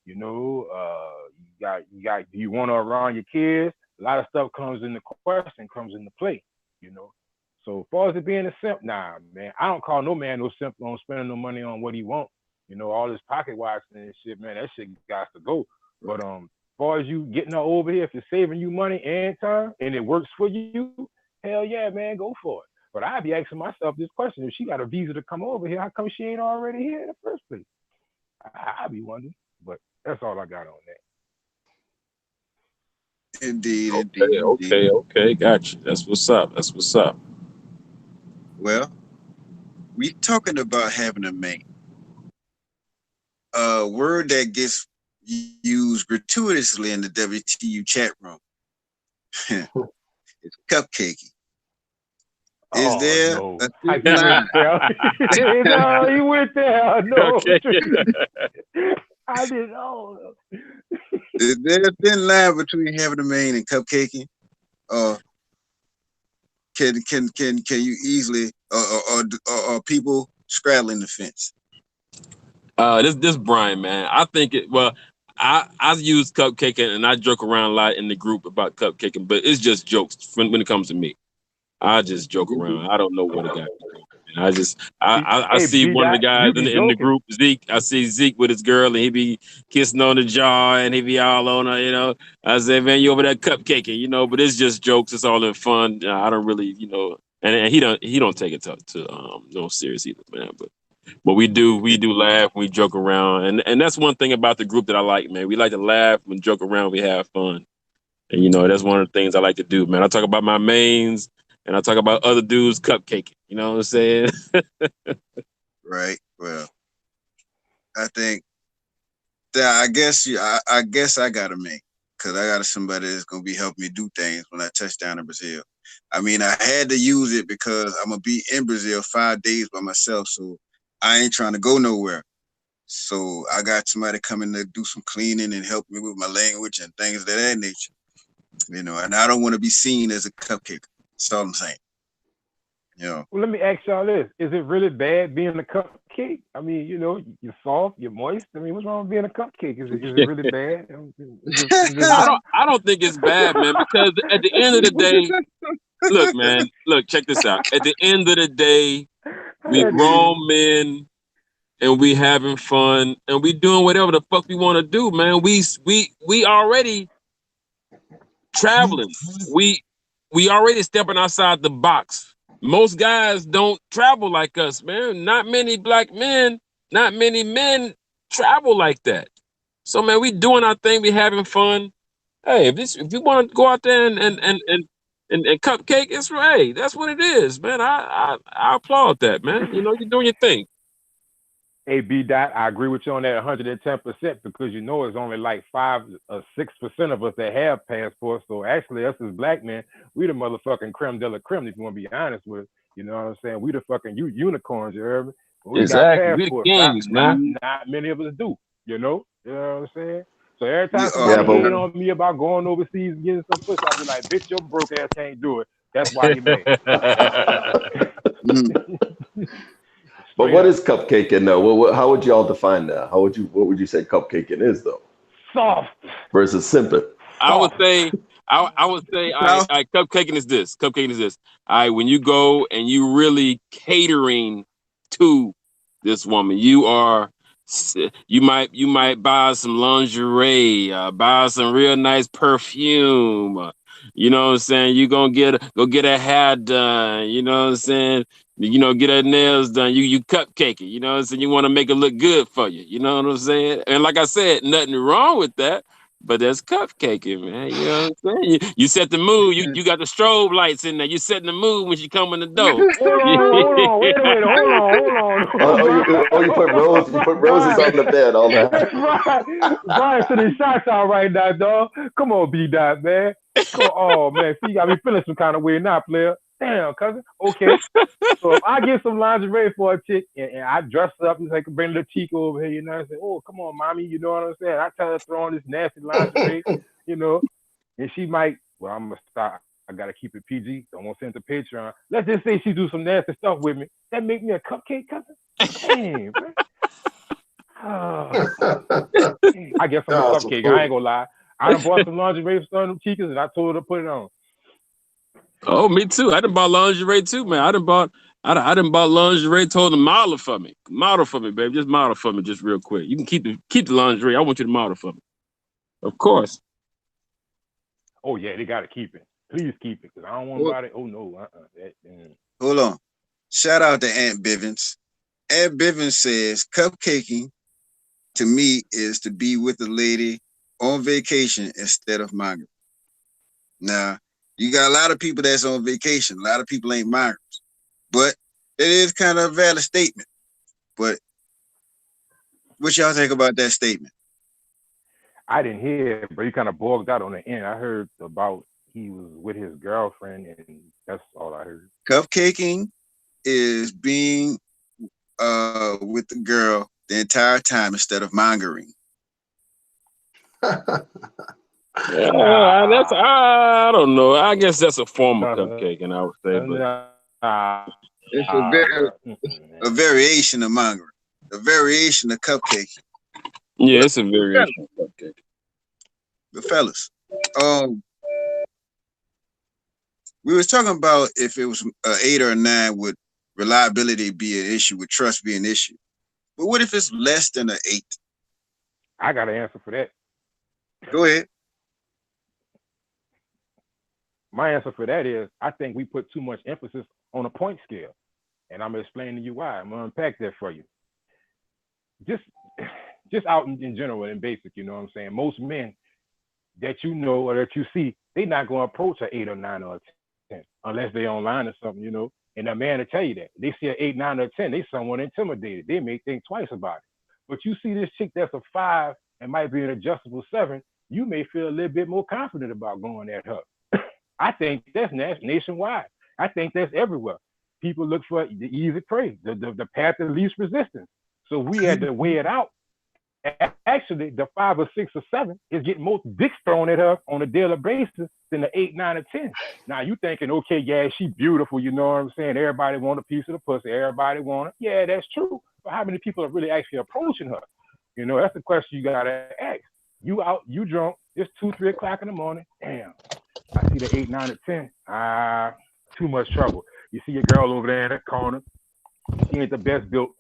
You know, you got. Do you want to around your kids? A lot of stuff comes into question, comes into play. You know, so as far as it being a simp, nah, man, I don't call no man no simp on spending no money on what he want. You know, all this pocket watching and shit, man, that shit got to go. But as far as you getting her over here, if it's saving you money and time and it works for you, hell yeah, man, go for it. But I'd be asking myself this question: if she got a visa to come over here, how come she ain't already here in the first place? I'd be wondering. But that's all I got on that. Indeed, Okay, okay. Gotcha. That's what's up. That's what's up. Well, we talking about having a mate. A word that gets used gratuitously in the WTU chat room. It's cupcaking. Is there No. a He thin line? went there. No, he went there. No. Okay. I didn't know. Is there a thin line between having a mane and cupcaking? Or can you easily or people straddling the fence? This Brian, man. I think it. Well, I use cupcaking and I joke around a lot in the group about cupcaking, but it's just jokes when it comes to me. I just joke around. I don't know what it got. I Hey, see one of the B-Dot, guys you be in the joking. group, Zeke. I see Zeke with his girl, and he be kissing on the jaw, and he be all on her. You know, I say, man, you over there cupcaking, you know. But it's just jokes. It's all in fun. I don't really, you know, and he don't take it to no serious either, man. But we do laugh, we joke around, and that's one thing about the group that I like, man. We like to laugh and joke around, we have fun, and you know that's one of the things I like to do, man. I talk about my mains, and I talk about other dudes cupcaking. You know what I'm saying? Right. Well, I think that I guess I got a mate because I got somebody that's gonna be helping me do things when I touch down in Brazil. I mean, I had to use it because I'm gonna be in Brazil 5 days by myself, so I ain't trying to go nowhere. So I got somebody coming to do some cleaning and help me with my language and things of that nature. You know, and I don't want to be seen as a cupcake. That's all I'm saying. You know. Well, let me ask y'all this. Is it really bad being a cupcake? I mean, you know, you're soft, you're moist. I mean, what's wrong with being a cupcake? Is it really bad? I don't think it's bad, man, because at the end of the day, look, man, look, check this out. At the end of the day, we grown men and we having fun and we doing whatever the fuck we want to do, man. We already traveling. We already stepping outside the box. Most guys don't travel like us, man. Not many black men, not many men travel like that. So man, we doing our thing, we having fun. Hey, if you want to go out there and cupcake, it's right. That's what it is, man. I applaud that, man. You know, you're doing your thing. Hey, B-Dot, I agree with you on that 110% because you know it's only like 5 or 6% of us that have passports. So actually, us as black men, we the motherfucking creme de la creme, if you want to be honest with it. You know what I'm saying? We the fucking unicorns, you heard me? We got Exactly. We the passports. kings, man. Not many of us do, you know? You know what I'm saying? So every time We somebody are. hate on me about going overseas and getting some pussy, I'll be like, bitch, your broke ass can't do it. That's why you mad. But what is cupcaking though? How would y'all define that? What would you say cupcaking is though? Soft. Versus simping. I would say I cupcaking is this. Cupcaking is this. When you go and you really catering to this woman, you might buy some lingerie, buy some real nice perfume. You know what I'm saying? You gonna go get a hair done. You know what I'm saying? You know, get her nails done. You cupcaking. You know what I'm saying? You want to make it look good for you. You know what I'm saying? And like I said, nothing wrong with that. But that's cupcaking, man. You know what I'm saying? You set the mood. You got the strobe lights in there. You setting the mood when she come in the door. Hold on, wait a minute, hold on. You put roses on the bed, all that. Brian sending shots out right now, dog. Come on, B-Dot, man. Oh, man, see, you got me feeling some kind of way now, player. Damn, cousin. Okay. So if I get some lingerie for a chick and I dress her up and say, bring the cheek over here, you know what I'm saying? Oh, come on, mommy, you know what I'm saying? I tell her to throw on this nasty lingerie, you know, and she might, well, I'm going to stop. I gotta keep it PG. Don't want to send the Patreon. Let's just say she do some nasty stuff with me. That make me a cupcake cousin? Damn, man. I guess I'm a cupcake. I ain't gonna lie. I done bought some lingerie for some of them chicas, and I told her to put it on. Oh, me too. I done bought lingerie too, man. I done bought lingerie. Told them model for me, baby. Just model for me, just real quick. You can keep the lingerie. I want you to model for me. Of course. Oh yeah, they gotta keep it. Please keep it, cause I don't want nobody. Oh no, Hold on. Shout out to Aunt Bivens. Aunt Bivens says cupcaking to me is to be with a lady on vacation instead of migrants. Now, you got a lot of people that's on vacation. A lot of people ain't migrants. But it is kind of a valid statement. But what y'all think about that statement? I didn't hear it, but he kind of bogged out on the end. I heard about he was with his girlfriend, and that's all I heard. Cupcaking is being with the girl the entire time instead of mongering. I don't know. I guess that's a form of cupcaking, I would say. But it's a variation of mongering, a variation of cupcaking. Yeah, it's a variation of cupcaking. But fellas, we was talking about if it was an 8 or a 9, would reliability be an issue, would trust be an issue? But what if it's less than an 8? I got an answer for that. Go ahead. My answer for that is I think we put too much emphasis on a point scale. And I'm gonna explain to you why. I'm gonna unpack that for you. Just out in general and basic, you know what I'm saying? Most men that you know or that you see, they not gonna approach an 8 or 9 or a 10 unless they online or something, you know. And a man will tell you that. They see an 8, 9, or 10, they somewhat intimidated. They may think twice about it. But you see this chick that's a 5 and might be an adjustable 7, you may feel a little bit more confident about going at her. I think that's nationwide. I think that's everywhere. People look for the easy prey, the path of least resistance. So we had to weigh it out. Actually, the 5 or 6 or 7 is getting more dicks thrown at her on a daily basis than the 8, 9, or 10. Now you thinking, okay, yeah, she's beautiful, you know what I'm saying? Everybody want a piece of the pussy. Everybody want it. Yeah, that's true. But how many people are really actually approaching her? You know, that's the question you gotta ask. You out, you drunk, it's 2, 3 o'clock in the morning. Damn, I see the 8, 9, or 10. Too much trouble. You see your girl over there in that corner. She ain't the best built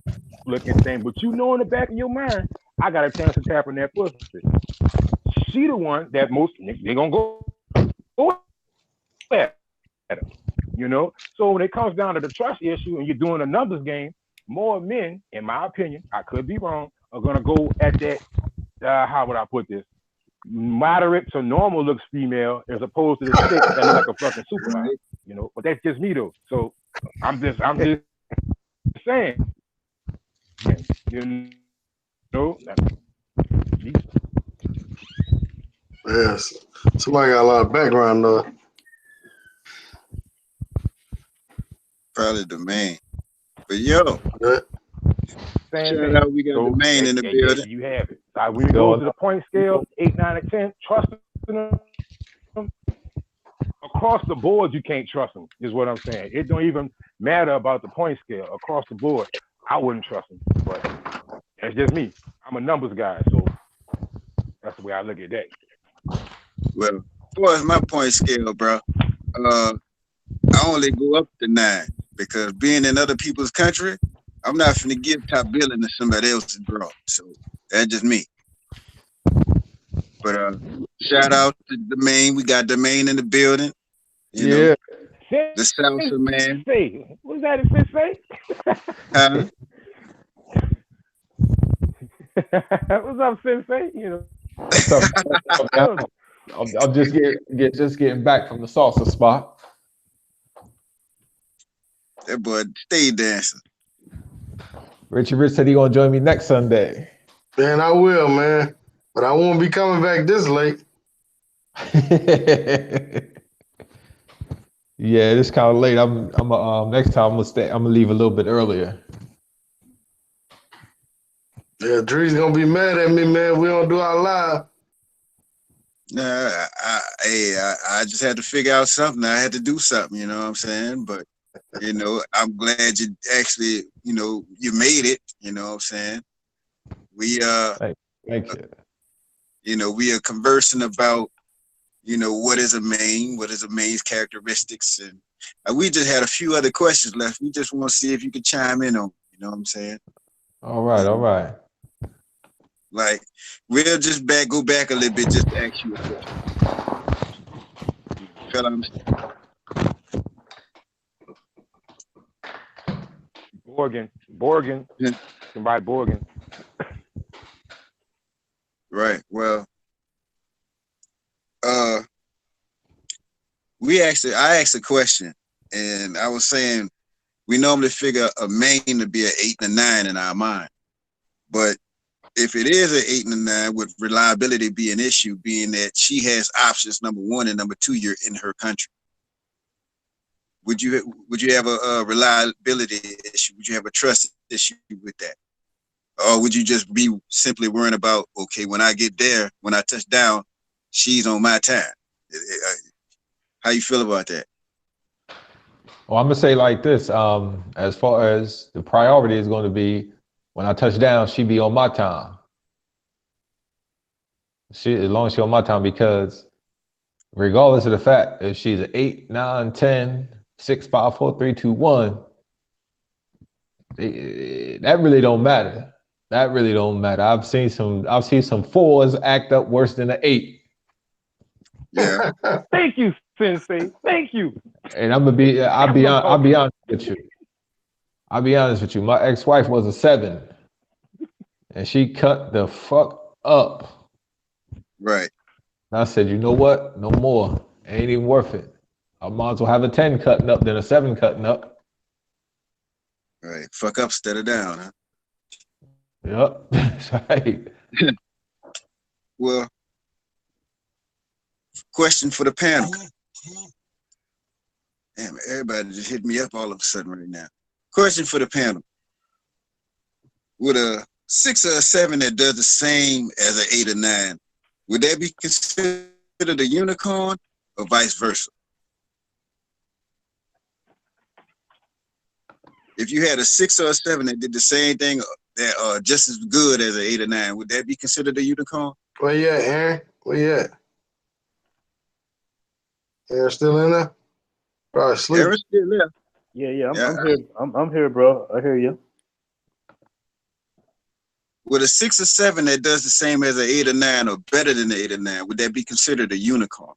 looking thing, but you know in the back of your mind, I got a chance to tap on that pussy. She the one that most they gonna go at her, you know. So when it comes down to the trust issue and you're doing a numbers game, more men, in my opinion, I could be wrong, are gonna go at that. How would I put this? Moderate to normal looks female as opposed to the chick that look like a fucking supermodel, you know. But that's just me though. So I'm just saying, you know. Yes, somebody got a lot of background though. Probably the man. But yo, Shout out, we got the man in the building. You have it. We go to the point scale, 8, 9, or 10. Trust them. Across the board, you can't trust them, is what I'm saying. It don't even matter about the point scale. Across the board, I wouldn't trust them. But that's just me. I'm a numbers guy, so that's the way I look at that. Well, as far as my point scale, bro, I only go up to 9 because being in other people's country, I'm not finna give top billing to somebody else's bro. So that's just me. But shout out to the main. We got the main in the building. You know, the salsa man. What's that it say? Huh? What's up, Sensei? You know. I'm just getting back from the salsa spot. That boy stay dancing. Richie Rich said he gonna join me next Sunday. Man, I will, man. But I won't be coming back this late. Yeah, it's kind of late. I'm next time I'm gonna leave a little bit earlier. Yeah, Drez gonna be mad at me, man. We don't do our live. I just had to figure out something. I had to do something, you know what I'm saying? But, you know, I'm glad you actually, you know, you made it, you know what I'm saying? We, Thank you. you know, we are conversing about, you know, what is a main's characteristics. And we just had a few other questions left. We just want to see if you could chime in on, you know what I'm saying? All right, all right. Like, we'll just go back a little bit just to ask you a question. You feel what I'm saying? Borgen. Somebody Borgen. Right. Well, I asked a question, and I was saying we normally figure a main to be an 8 and a 9 in our mind, but if it is an 8 and a 9, would reliability be an issue, being that she has options number 1 and number 2? You're in her country. Would you have a reliability issue? Would you have a trust issue with that? Or would you just be simply worrying about, okay, when I get there, when I touch down, she's on my time? How you feel about that? Well, I'm gonna say like this. As far as the priority is going to be, when I touch down, she be on my time. As long as she on my time, because regardless of the fact if she's an 8, 9, 10, 6, 5, 4, 3, 2, 1, that really don't matter. That really don't matter. I've seen some 4s act up worse than an 8. Yeah. Thank you, Sensei. Thank you. And I'll be honest with you. I'll be honest with you. My ex-wife was a 7, and she cut the fuck up. Right. And I said, you know what? No more. It ain't even worth it. I might as well have a 10 cutting up than a 7 cutting up. Right. Fuck up instead of down, huh? Yep. That's right. Well, question for the panel. Damn, everybody just hit me up all of a sudden right now. Question for the panel. Would a 6 or a 7 that does the same as an 8 or 9, would that be considered a unicorn or vice versa? If you had a 6 or a 7 that did the same thing that are just as good as an 8 or 9, would that be considered a unicorn? Where you at, Aaron? Where you at? Aaron still in there? Probably sleep. Aaron's still there. Yeah, I'm here. I'm here, bro. I hear you. With a 6 or 7 that does the same as an 8 or 9 or better than the 8 or 9, would that be considered a unicorn?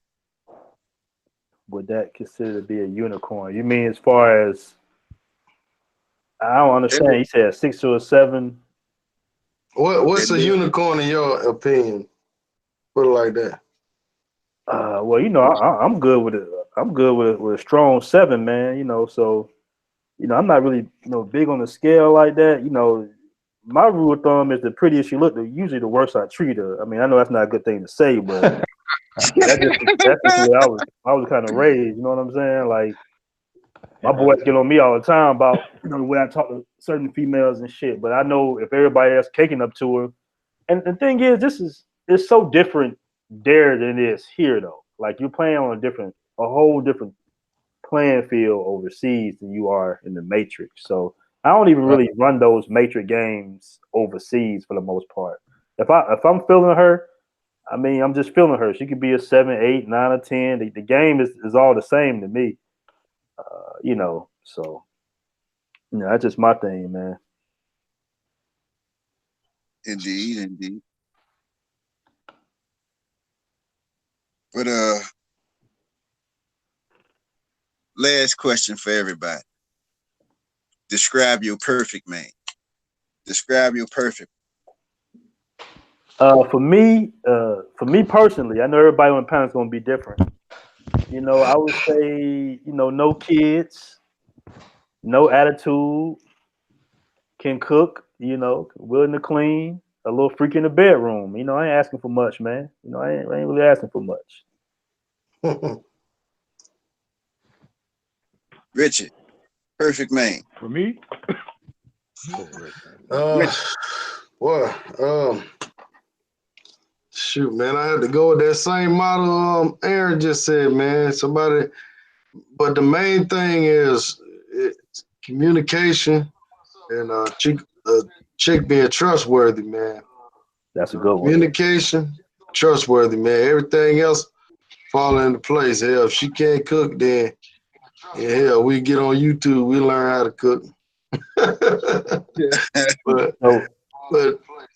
Would that consider to be a unicorn? You mean as far as, I don't understand. You said 6 or a 7. What's a unicorn in your opinion? Put it like that. Well, you know, I'm good with it. I'm good with a strong 7, man. You know, so you know, I'm not really big on the scale like that. You know, my rule of thumb is the prettier she look, usually the worse I treat her. I mean, I know that's not a good thing to say, but that's just the way I was kind of raised. You know what I'm saying? Like, my boys get on me all the time about the way I talk to certain females and shit. But I know if everybody else caking up to her, and the thing is, it's so different there than it is here, though. Like, you're playing on a whole different playing field overseas than you are in the Matrix. So I don't even really run those Matrix games overseas for the most part. If I'm feeling her, I mean, I'm just feeling her. She could be a 7, 8, 9, or 10. The game is all the same to me. You know, so that's just my thing, man. Indeed. But last question for everybody. Describe your perfect man. Describe your perfect. For me personally, I know everybody on the panel is gonna be different. You know, I would say, no kids, no attitude, can cook, willing to clean, a little freak in the bedroom. You know, I ain't asking for much, man. You know, I ain't really asking for much. Richard, perfect man. For me? Shoot, man, I had to go with that same model Aaron just said, man. Somebody, but the main thing is communication and chick being trustworthy, man. That's a good one. Communication, trustworthy, man. Everything else fall into place. Hell, if she can't cook, then hell, we get on YouTube, we learn how to cook. but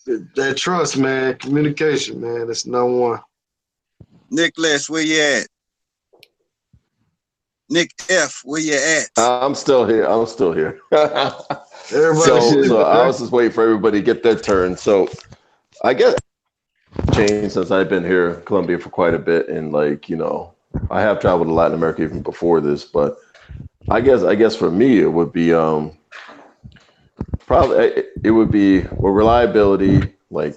So, that trust, man, communication, man, that's number one. Nicholas, where you at? Nick F, where you at? I'm still here. Everybody So I was just waiting for everybody to get their turn. So I guess changed since I've been here in Colombia for quite a bit, and like, you know, I have traveled to Latin America even before this, but I guess for me it would be probably it would be reliability. Like,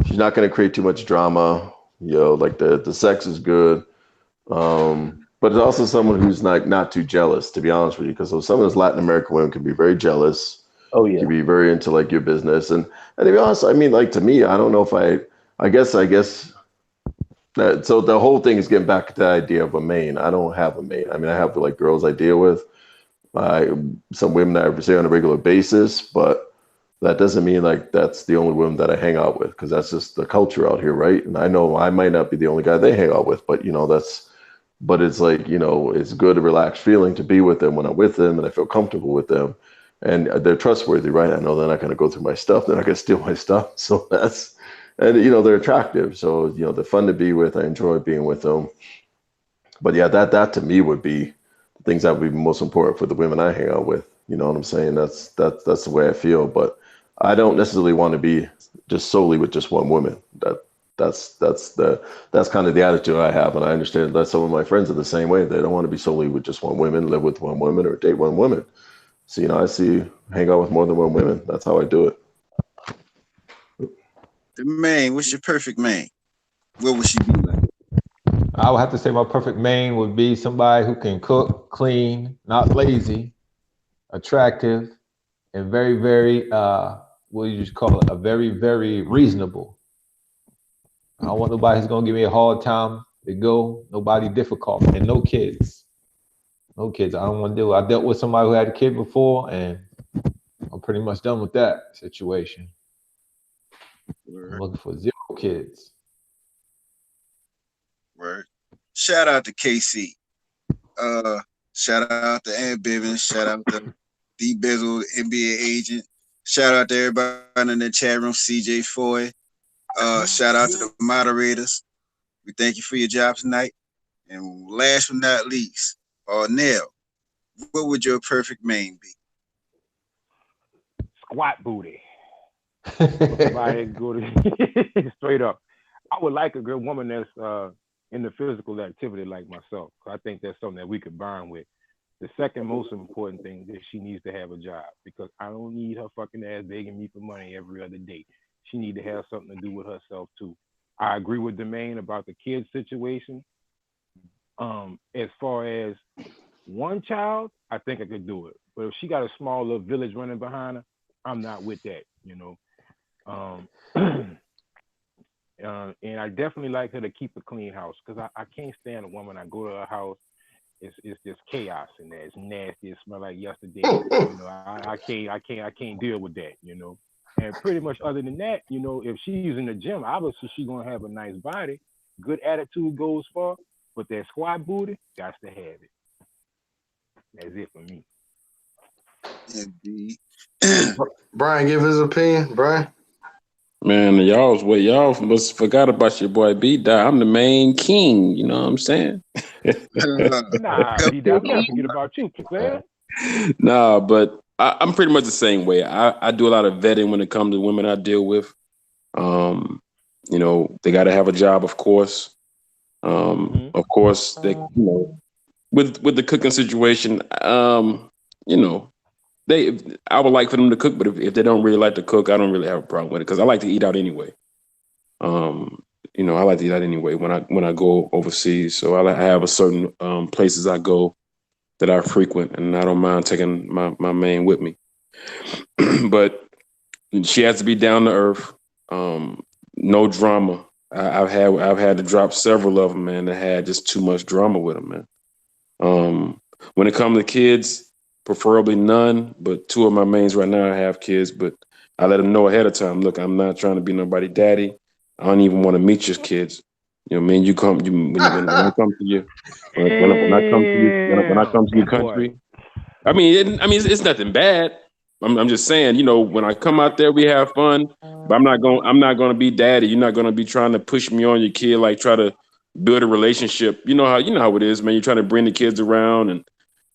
she's not going to create too much drama. You know, like the sex is good, but it's also someone who's not too jealous. To be honest with you, because some of those Latin American women can be very jealous. oh yeah, Can be very into like your business, and to be honest, I mean, like, to me, I don't know if I guess that, so the whole thing is getting back to the idea of a main. I don't have a main. I mean, I have like girls I deal with, some women that I see on a regular basis, but that doesn't mean like that's the only women that I hang out with, because that's just the culture out here, right? And I know I might not be the only guy they hang out with, but you know, but it's like, you know, it's good, a relaxed feeling to be with them when I'm with them and I feel comfortable with them. And they're trustworthy, right? I know they're not going to go through my stuff. They're not going to steal my stuff. So and you know, they're attractive. So, you know, they're fun to be with. I enjoy being with them. But yeah, that to me would be things that would be most important for the women I hang out with. You know what I'm saying? That's the way I feel. But I don't necessarily want to be just solely with just one woman. That's kind of the attitude I have, and I understand that some of my friends are the same way. They don't want to be solely with just one woman, live with one woman, or date one woman. So, you know, hang out with more than one woman. That's how I do it. The main, what's your perfect main? What would she be like? I would have to say my perfect main would be somebody who can cook, clean, not lazy, attractive, and very, very, what do you just call it? A very, very reasonable. I don't want nobody who's going to give me a hard time to go, nobody difficult, and no kids. No kids. I don't want to do it. I dealt with somebody who had a kid before, and I'm pretty much done with that situation. Word. I'm looking for 0 kids. Word. Shout out to KC. Shout out to Ant Bibbins. Shout out to D Bizzle, NBA agent. Shout out to everybody in the chat room, CJ Foy. Shout out to the moderators. We thank you for your job tonight. And last but not least, Nell, what would your perfect main be? Squat booty. Somebody go to straight up. I would like a good woman that's in the physical activity like myself. I think that's something that we could bond with. The second most important thing is she needs to have a job, because I don't need her fucking ass begging me for money every other day. She need to have something to do with herself too. I agree with Demain about the kids situation. As far as one child, I think I could do it. But if she got a small little village running behind her, I'm not with that, you know. And I definitely like her to keep a clean house, because I can't stand a woman. I go to her house, it's just chaos in there. It's nasty. It smells like yesterday. You know, I can't deal with that. You know, and pretty much other than that, you know, if she's in the gym, obviously she's gonna have a nice body. Good attitude goes far, but that squat booty, got to have it. That's it for me. Indeed. Brian, give his opinion. Brian. Man, y'all must forgot about your boy B-Dot. I'm the main king, you know what I'm saying? Nah, B-Dot, we gotta forget about you, man. Nah, but I'm pretty much the same way. I do a lot of vetting when it comes to women I deal with. You know, they got to have a job, of course. Of course, they, you know, with the cooking situation, you know, I would like for them to cook, but if they don't really like to cook, I don't really have a problem with it, because I like to eat out anyway. You know, I like to eat out anyway when I go overseas. So I have a certain places I go that I frequent, and I don't mind taking my main with me. But she has to be down to earth, no drama, I've had to drop several of them, man, that had just too much drama with them, man. When it comes to kids, preferably none, but two of my mains right now have kids, but I let them know ahead of time. Look, I'm not trying to be nobody daddy. I don't even want to meet your kids. You know, man, when I come to you, when I come to your country, it's nothing bad. I'm just saying, you know, when I come out there, we have fun, but I'm not going to be daddy. You're not going to be trying to push me on your kid, like try to build a relationship. You know how it is, man. You're trying to bring the kids around and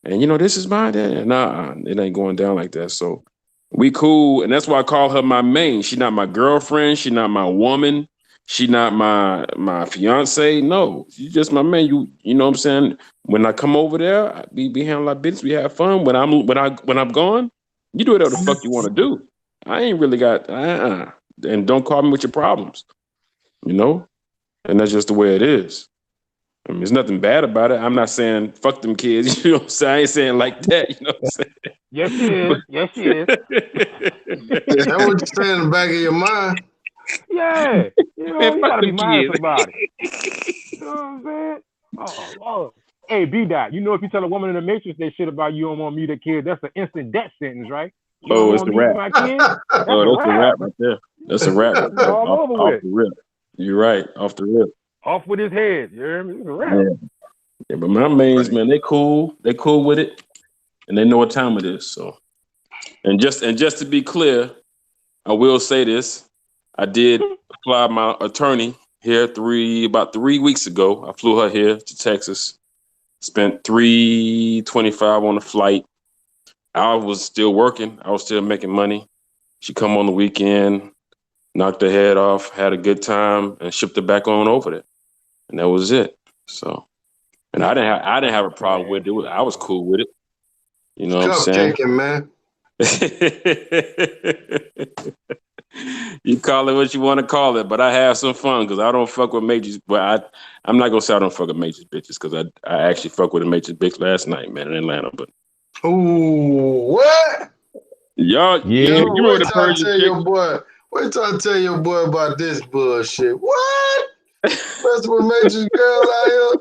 you know, this is my dad. Nah, it ain't going down like that. So we cool, and that's why I call her my main. She not my girlfriend. She not my woman. She not my fiance. No, she's just my man. You know what I'm saying? When I come over there, I be handling our business. We have fun. When I'm gone, you do whatever the fuck you want to do. I ain't really got and don't call me with your problems. You know, and that's just the way it is. I mean, there's nothing bad about it. I'm not saying fuck them kids. You know what I'm saying? I ain't saying like that. You know what I'm saying? Yes, she is. Yes, she is. That's what you say in the back of your mind. Yeah. You know, Man, you fuck gotta be them mindful kids. about it. You know what I'm saying? Oh. Hey, B-Dot, you know if you tell a woman in the Matrix that shit about you don't want to meet a kid, that's an instant death sentence, right? You don't It's want a to meet wrap. my kid? That's a That's a wrap wrap. right there. That's a wrap right there. All over Off with. the rip. You're right. Off the rip. Off with his head. You hear me? It's a wrap. Yeah, but my mains, man, they cool. They cool with it, and they know what time it is. So, and just to be clear, I will say this: I did fly my attorney here about 3 weeks ago. I flew her here to Texas. Spent $325 on the flight. I was still working. I was still making money. She come on the weekend, knocked her head off, had a good time, and shipped her back on over there. And that was it. So, and I didn't have a problem with it. I was cool with it. You know what I'm saying? Cupcaking, man. You call it what you want to call it, but I have some fun because I don't fuck with Matrix. But I'm not gonna say I don't fuck with Matrix bitches because I actually fuck with a Matrix bitch last night, man, in Atlanta. But what? Y'all, Yeah. you remember the Persian chick? Wait till I tell your boy about this bullshit. What? That's what Matrix girl out here?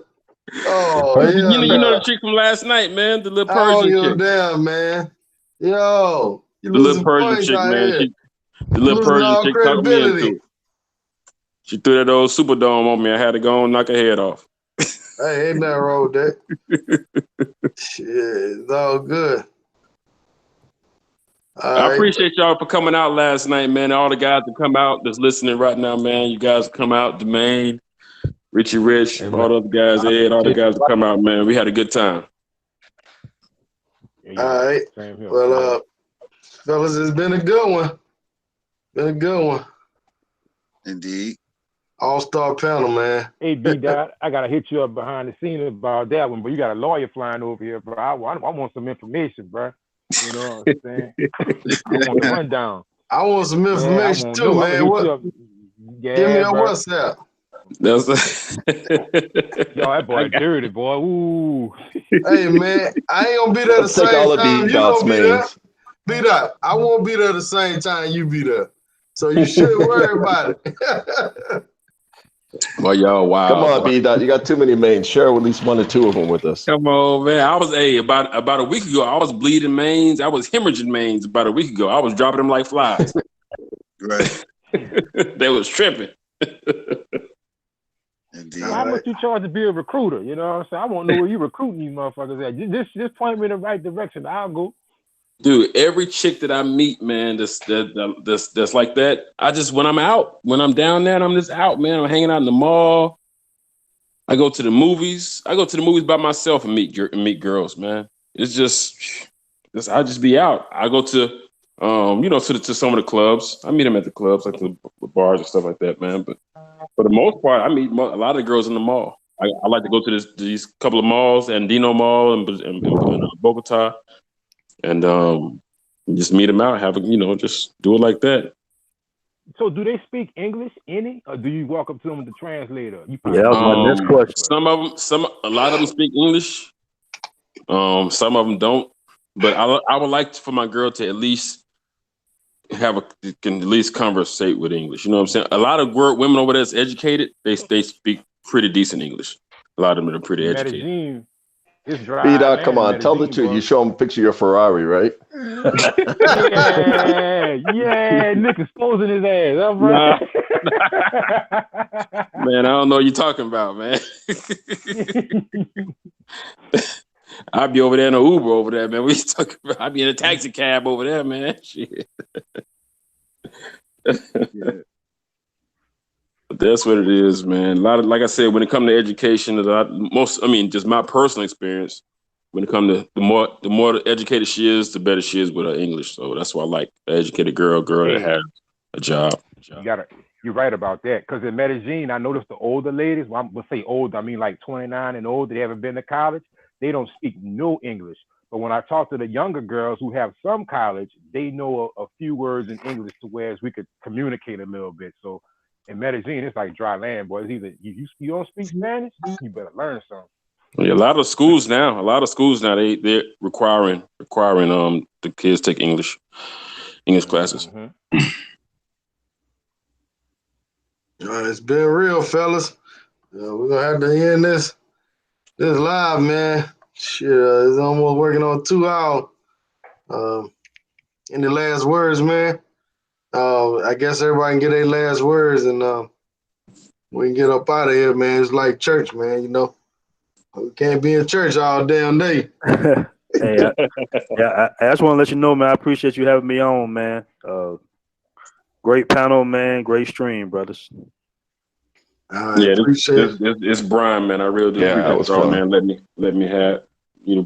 Oh, You know the chick from last night, man, the little Persian chick. Damn, man. Yo, you The little losing Persian points chick, out man. here. The little Losing Persian all chick talked me into credibility. it. She threw that old Superdome on me. I had to go and knock her head off. Hey, ain't nothing wrong with that. Shit, it's all good. I appreciate y'all for coming out last night, man. All the guys that come out that's listening right now, man. You guys come out, Domain, Richie Rich, Hey, all the other guys, Ed, all the guys that come out, man. We had a good time. Yeah, all right. Same here. Well, fellas, it's been a good one. Been a good one. Indeed. All-star panel, man. Hey, B-Dot, I got to hit you up behind the scenes about that one, but you got a lawyer flying over here, bro. I want some information, bro. You know what I'm saying? I want the rundown. I want some information too, man. Give me your WhatsApp. Yo, that boy dirty, boy. Ooh. Hey, man, I ain't gonna be there the same time you gonna be there. Be there. I won't be there the same time you be there. So you shouldn't worry about it. Well, y'all, wow. Come on, B-Dot. You got too many mains. Share at least one or two of them with us. Come on, man. I was about a week ago. I was bleeding mains. I was hemorrhaging mains about a week ago. I was dropping them like flies. Right. They was tripping. Indeed. How much you charge to be a recruiter? You know what I'm saying? I won't know where you recruiting these motherfuckers at. Just point me in the right direction. I'll go. Dude, every chick that I meet, man, that's like that. When I'm down there and I'm just out, man. I'm hanging out in the mall. I go to the movies. I go to the movies by myself and meet girls, man. It's just I just be out. I go to to some of the clubs. I meet them at the clubs, like the bars and stuff like that, man. But for the most part, I meet a lot of the girls in the mall. I like to go to these couple of malls, Andino Mall and Bogota, and just meet them out, just do it like that. So do they speak English any, or do you walk up to them with the translator? Yeah, my next question. A lot of them speak English. Some of them don't. But I would like for my girl to at least can at least conversate with English. You know what I'm saying? A lot of women over there that's educated, they speak pretty decent English. A lot of them are pretty educated. Medellin, it's dry B-Dot, land come in on, tell the Medellin, truth. boy. You show him a picture of your Ferrari, right? Yeah, Nick exposing his ass. That's right. Man, I don't know what you're talking about, man. I'd be over there in an Uber over there, man. What you talking about? I'd be in a taxi cab over there, man. Shit. Yeah. But that's what it is, man. A lot of, like I said, when it comes to education, just my personal experience, when it comes to the more educated she is, the better she is with her English. So that's why I like an educated girl that has a job. You're right about that. Because in Medellin, I noticed the older ladies, well, I would say old, I mean like 29 and older, they haven't been to college, they don't speak no English. But when I talk to the younger girls who have some college, they know a few words in English to where we could communicate a little bit. So in Medellin, it's like dry land, boy. It's either you don't speak Spanish, you better learn something. Yeah, a lot of schools now, they're requiring the kids take English classes. Mm-hmm. It's been real, fellas. We're gonna have to end this live, man. Shit, it's almost working on 2 hours. Any last words, man? I guess everybody can get their last words, and we can get up out of here, man. It's like church, man. You know, we can't be in church all damn day. Hey, I just want to let you know, man. I appreciate you having me on, man. Great panel, man. Great stream, brothers. Appreciate it. It's Brian, man. I really do Yeah, that was appreciate fun. man. Let me have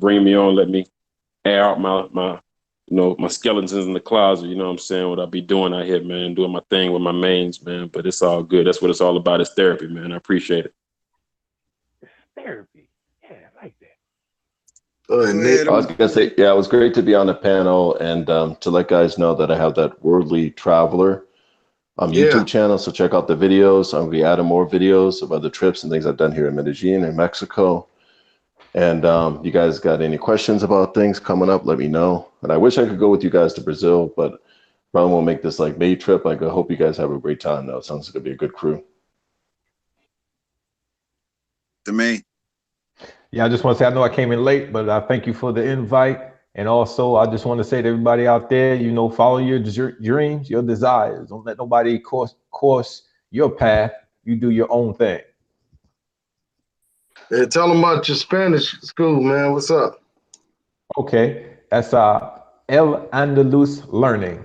bring me on. Let me air out my my skeletons in the closet. You know what I'm saying? What I be doing out here, man, doing my thing with my mains, man. But it's all good. That's what it's all about. It's therapy, man. I appreciate it. It's therapy. Yeah, I like that. Nick. I was gonna say, yeah, it was great to be on the panel and to let guys know that I have that Worldly Traveler YouTube channel. So check out the videos. I'm gonna be adding more videos of other trips and things I've done here in Medellin and Mexico. And you guys got any questions about things coming up, let me know. And I wish I could go with you guys to Brazil, but probably won't make this like May trip. I hope you guys have a great time though. It sounds like it'll be a good crew. The main. Yeah, I just want to say, I know I came in late, but I thank you for the invite. And also, I just want to say to everybody out there, follow your dreams, your desires. Don't let nobody course your path. You do your own thing. Hey, tell them about your Spanish school, man. What's up? Okay, that's El Andalus Learning.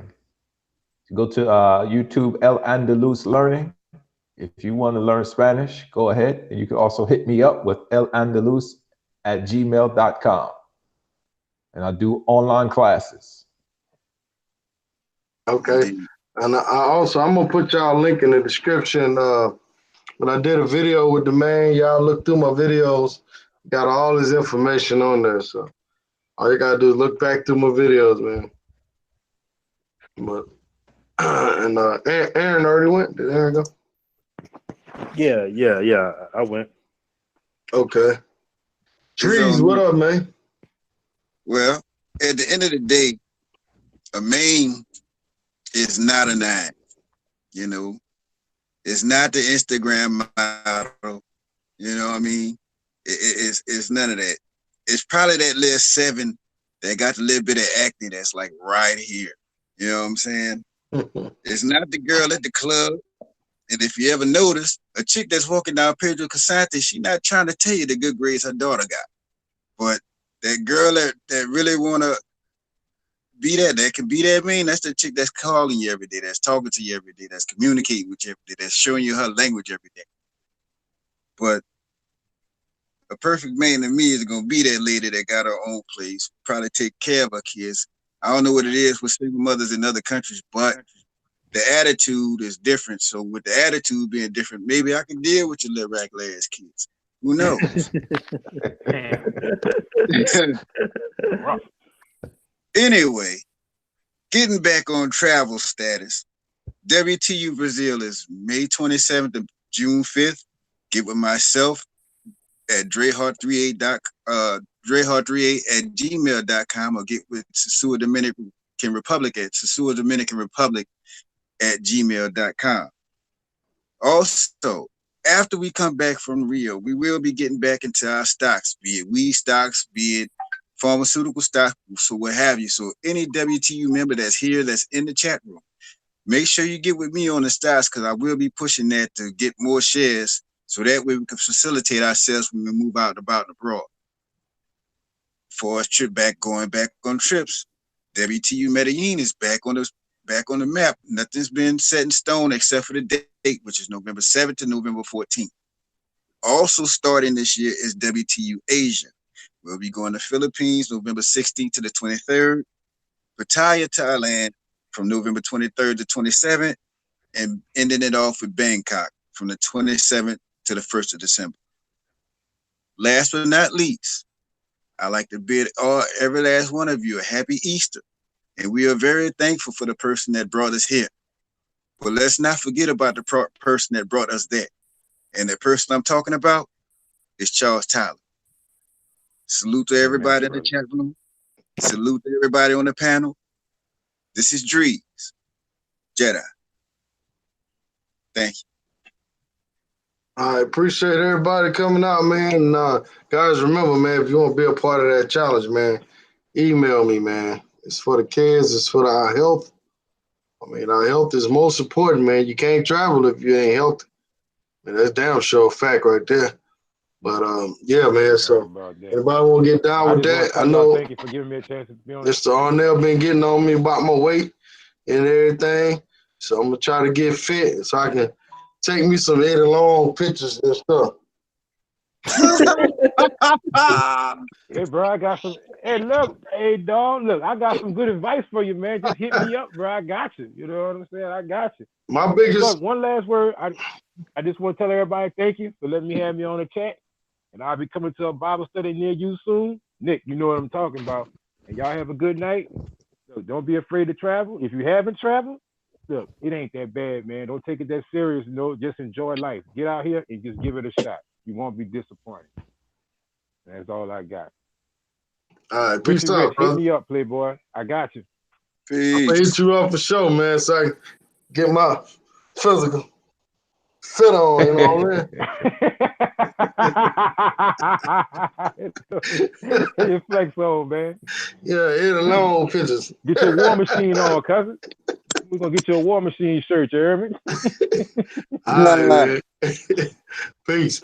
Go to YouTube, El Andalus Learning. If you want to learn Spanish, go ahead. And you can also hit me up with elandalus@gmail.com. And I do online classes. Okay. And I'm going to put y'all a link in the description. When I did a video with the man, y'all look through my videos. Got all his information on there. So all you got to do is look back through my videos, man. But and Aaron already went. Did Aaron go? Yeah. I went. Okay. Drez, what up, man? Well, at the end of the day, a main is not a 9. It's not the Instagram model. You know what I mean? It's none of that. It's probably that little 7 that got a little bit of acne that's like right here. You know what I'm saying? It's not the girl at the club. And if you ever notice, a chick that's walking down Pedro Casante, she not trying to tell you the good grades her daughter got. But that girl that really want to be that can be that mean, that's the chick that's calling you every day, that's talking to you every day, that's communicating with you every day, that's showing you her language every day. But a perfect man to me is going to be that lady that got her own place, probably take care of her kids. I don't know what it is with single mothers in other countries, but the attitude is different. So with the attitude being different, maybe I can deal with your little regular ass kids. Who knows? Anyway, getting back on travel status, WTU Brazil is May 27th to June 5th. Get with myself at drehart38 at gmail.com or get with Sua Dominic Republic at Sosua Dominican Republic at gmail.com. Also, after we come back from Rio, we will be getting back into our stocks, be it weed stocks, be it pharmaceutical stocks, so what have you. So any WTU member that's here, that's in the chat room, make sure you get with me on the stocks, because I will be pushing that to get more shares, so that way we can facilitate ourselves when we move out and about and abroad. For us going back on trips, WTU Medellin is back on the map. Nothing's been set in stone except for the date, which is November 7th to November 14th. Also starting this year is WTU Asia. We'll be going to Philippines November 16th to the 23rd, Pattaya, Thailand from November 23rd to 27th, and ending it off with Bangkok from the 27th to the 1st of December. Last but not least, I'd like to bid every last one of you a happy Easter. And we are very thankful for the person that brought us here. But let's not forget about the person that brought us there. And the person I'm talking about is Charles Tyler. Salute to everybody in the chat room. Salute to everybody on the panel. This is Drez, Jedi. Thank you. I appreciate everybody coming out, man. And guys, remember, man, if you want to be a part of that challenge, man, email me, man. It's for the kids. It's for our health. I mean, our health is most important, man. You can't travel if you ain't healthy. Man, that's damn sure a fact right there. But, yeah, man, so anybody want to get down with that? I know thank you for giving me a chance to be on Mr. Arnell been getting on me about my weight and everything. So I'm going to try to get fit so I can take me some Eddie Long pictures and stuff. Hey, bro, I got some. Hey, look, hey, dog, look, I got some good advice for you, man. Just hit me up, bro. I got you. You know what I'm saying? I got you. My biggest. Look, one last word. I just want to tell everybody thank you for letting me have me on the chat. And I'll be coming to a Bible study near you soon. Nick, you know what I'm talking about. And y'all have a good night. Look, don't be afraid to travel. If you haven't traveled, look, it ain't that bad, man. Don't take it that serious. No, just enjoy life. Get out here and just give it a shot. You won't be disappointed. That's all I got. All right, peace out, brother. Hit me up, Playboy. I got you. Peace. I'm gonna hit you up for sure, man, so I can get my physical fit on, you know what I mean? Hit your flex on, man. Yeah, hit a long pictures. Get your war machine on, cousin. We're gonna get you a war machine shirt, you hear me? All right, man. Peace.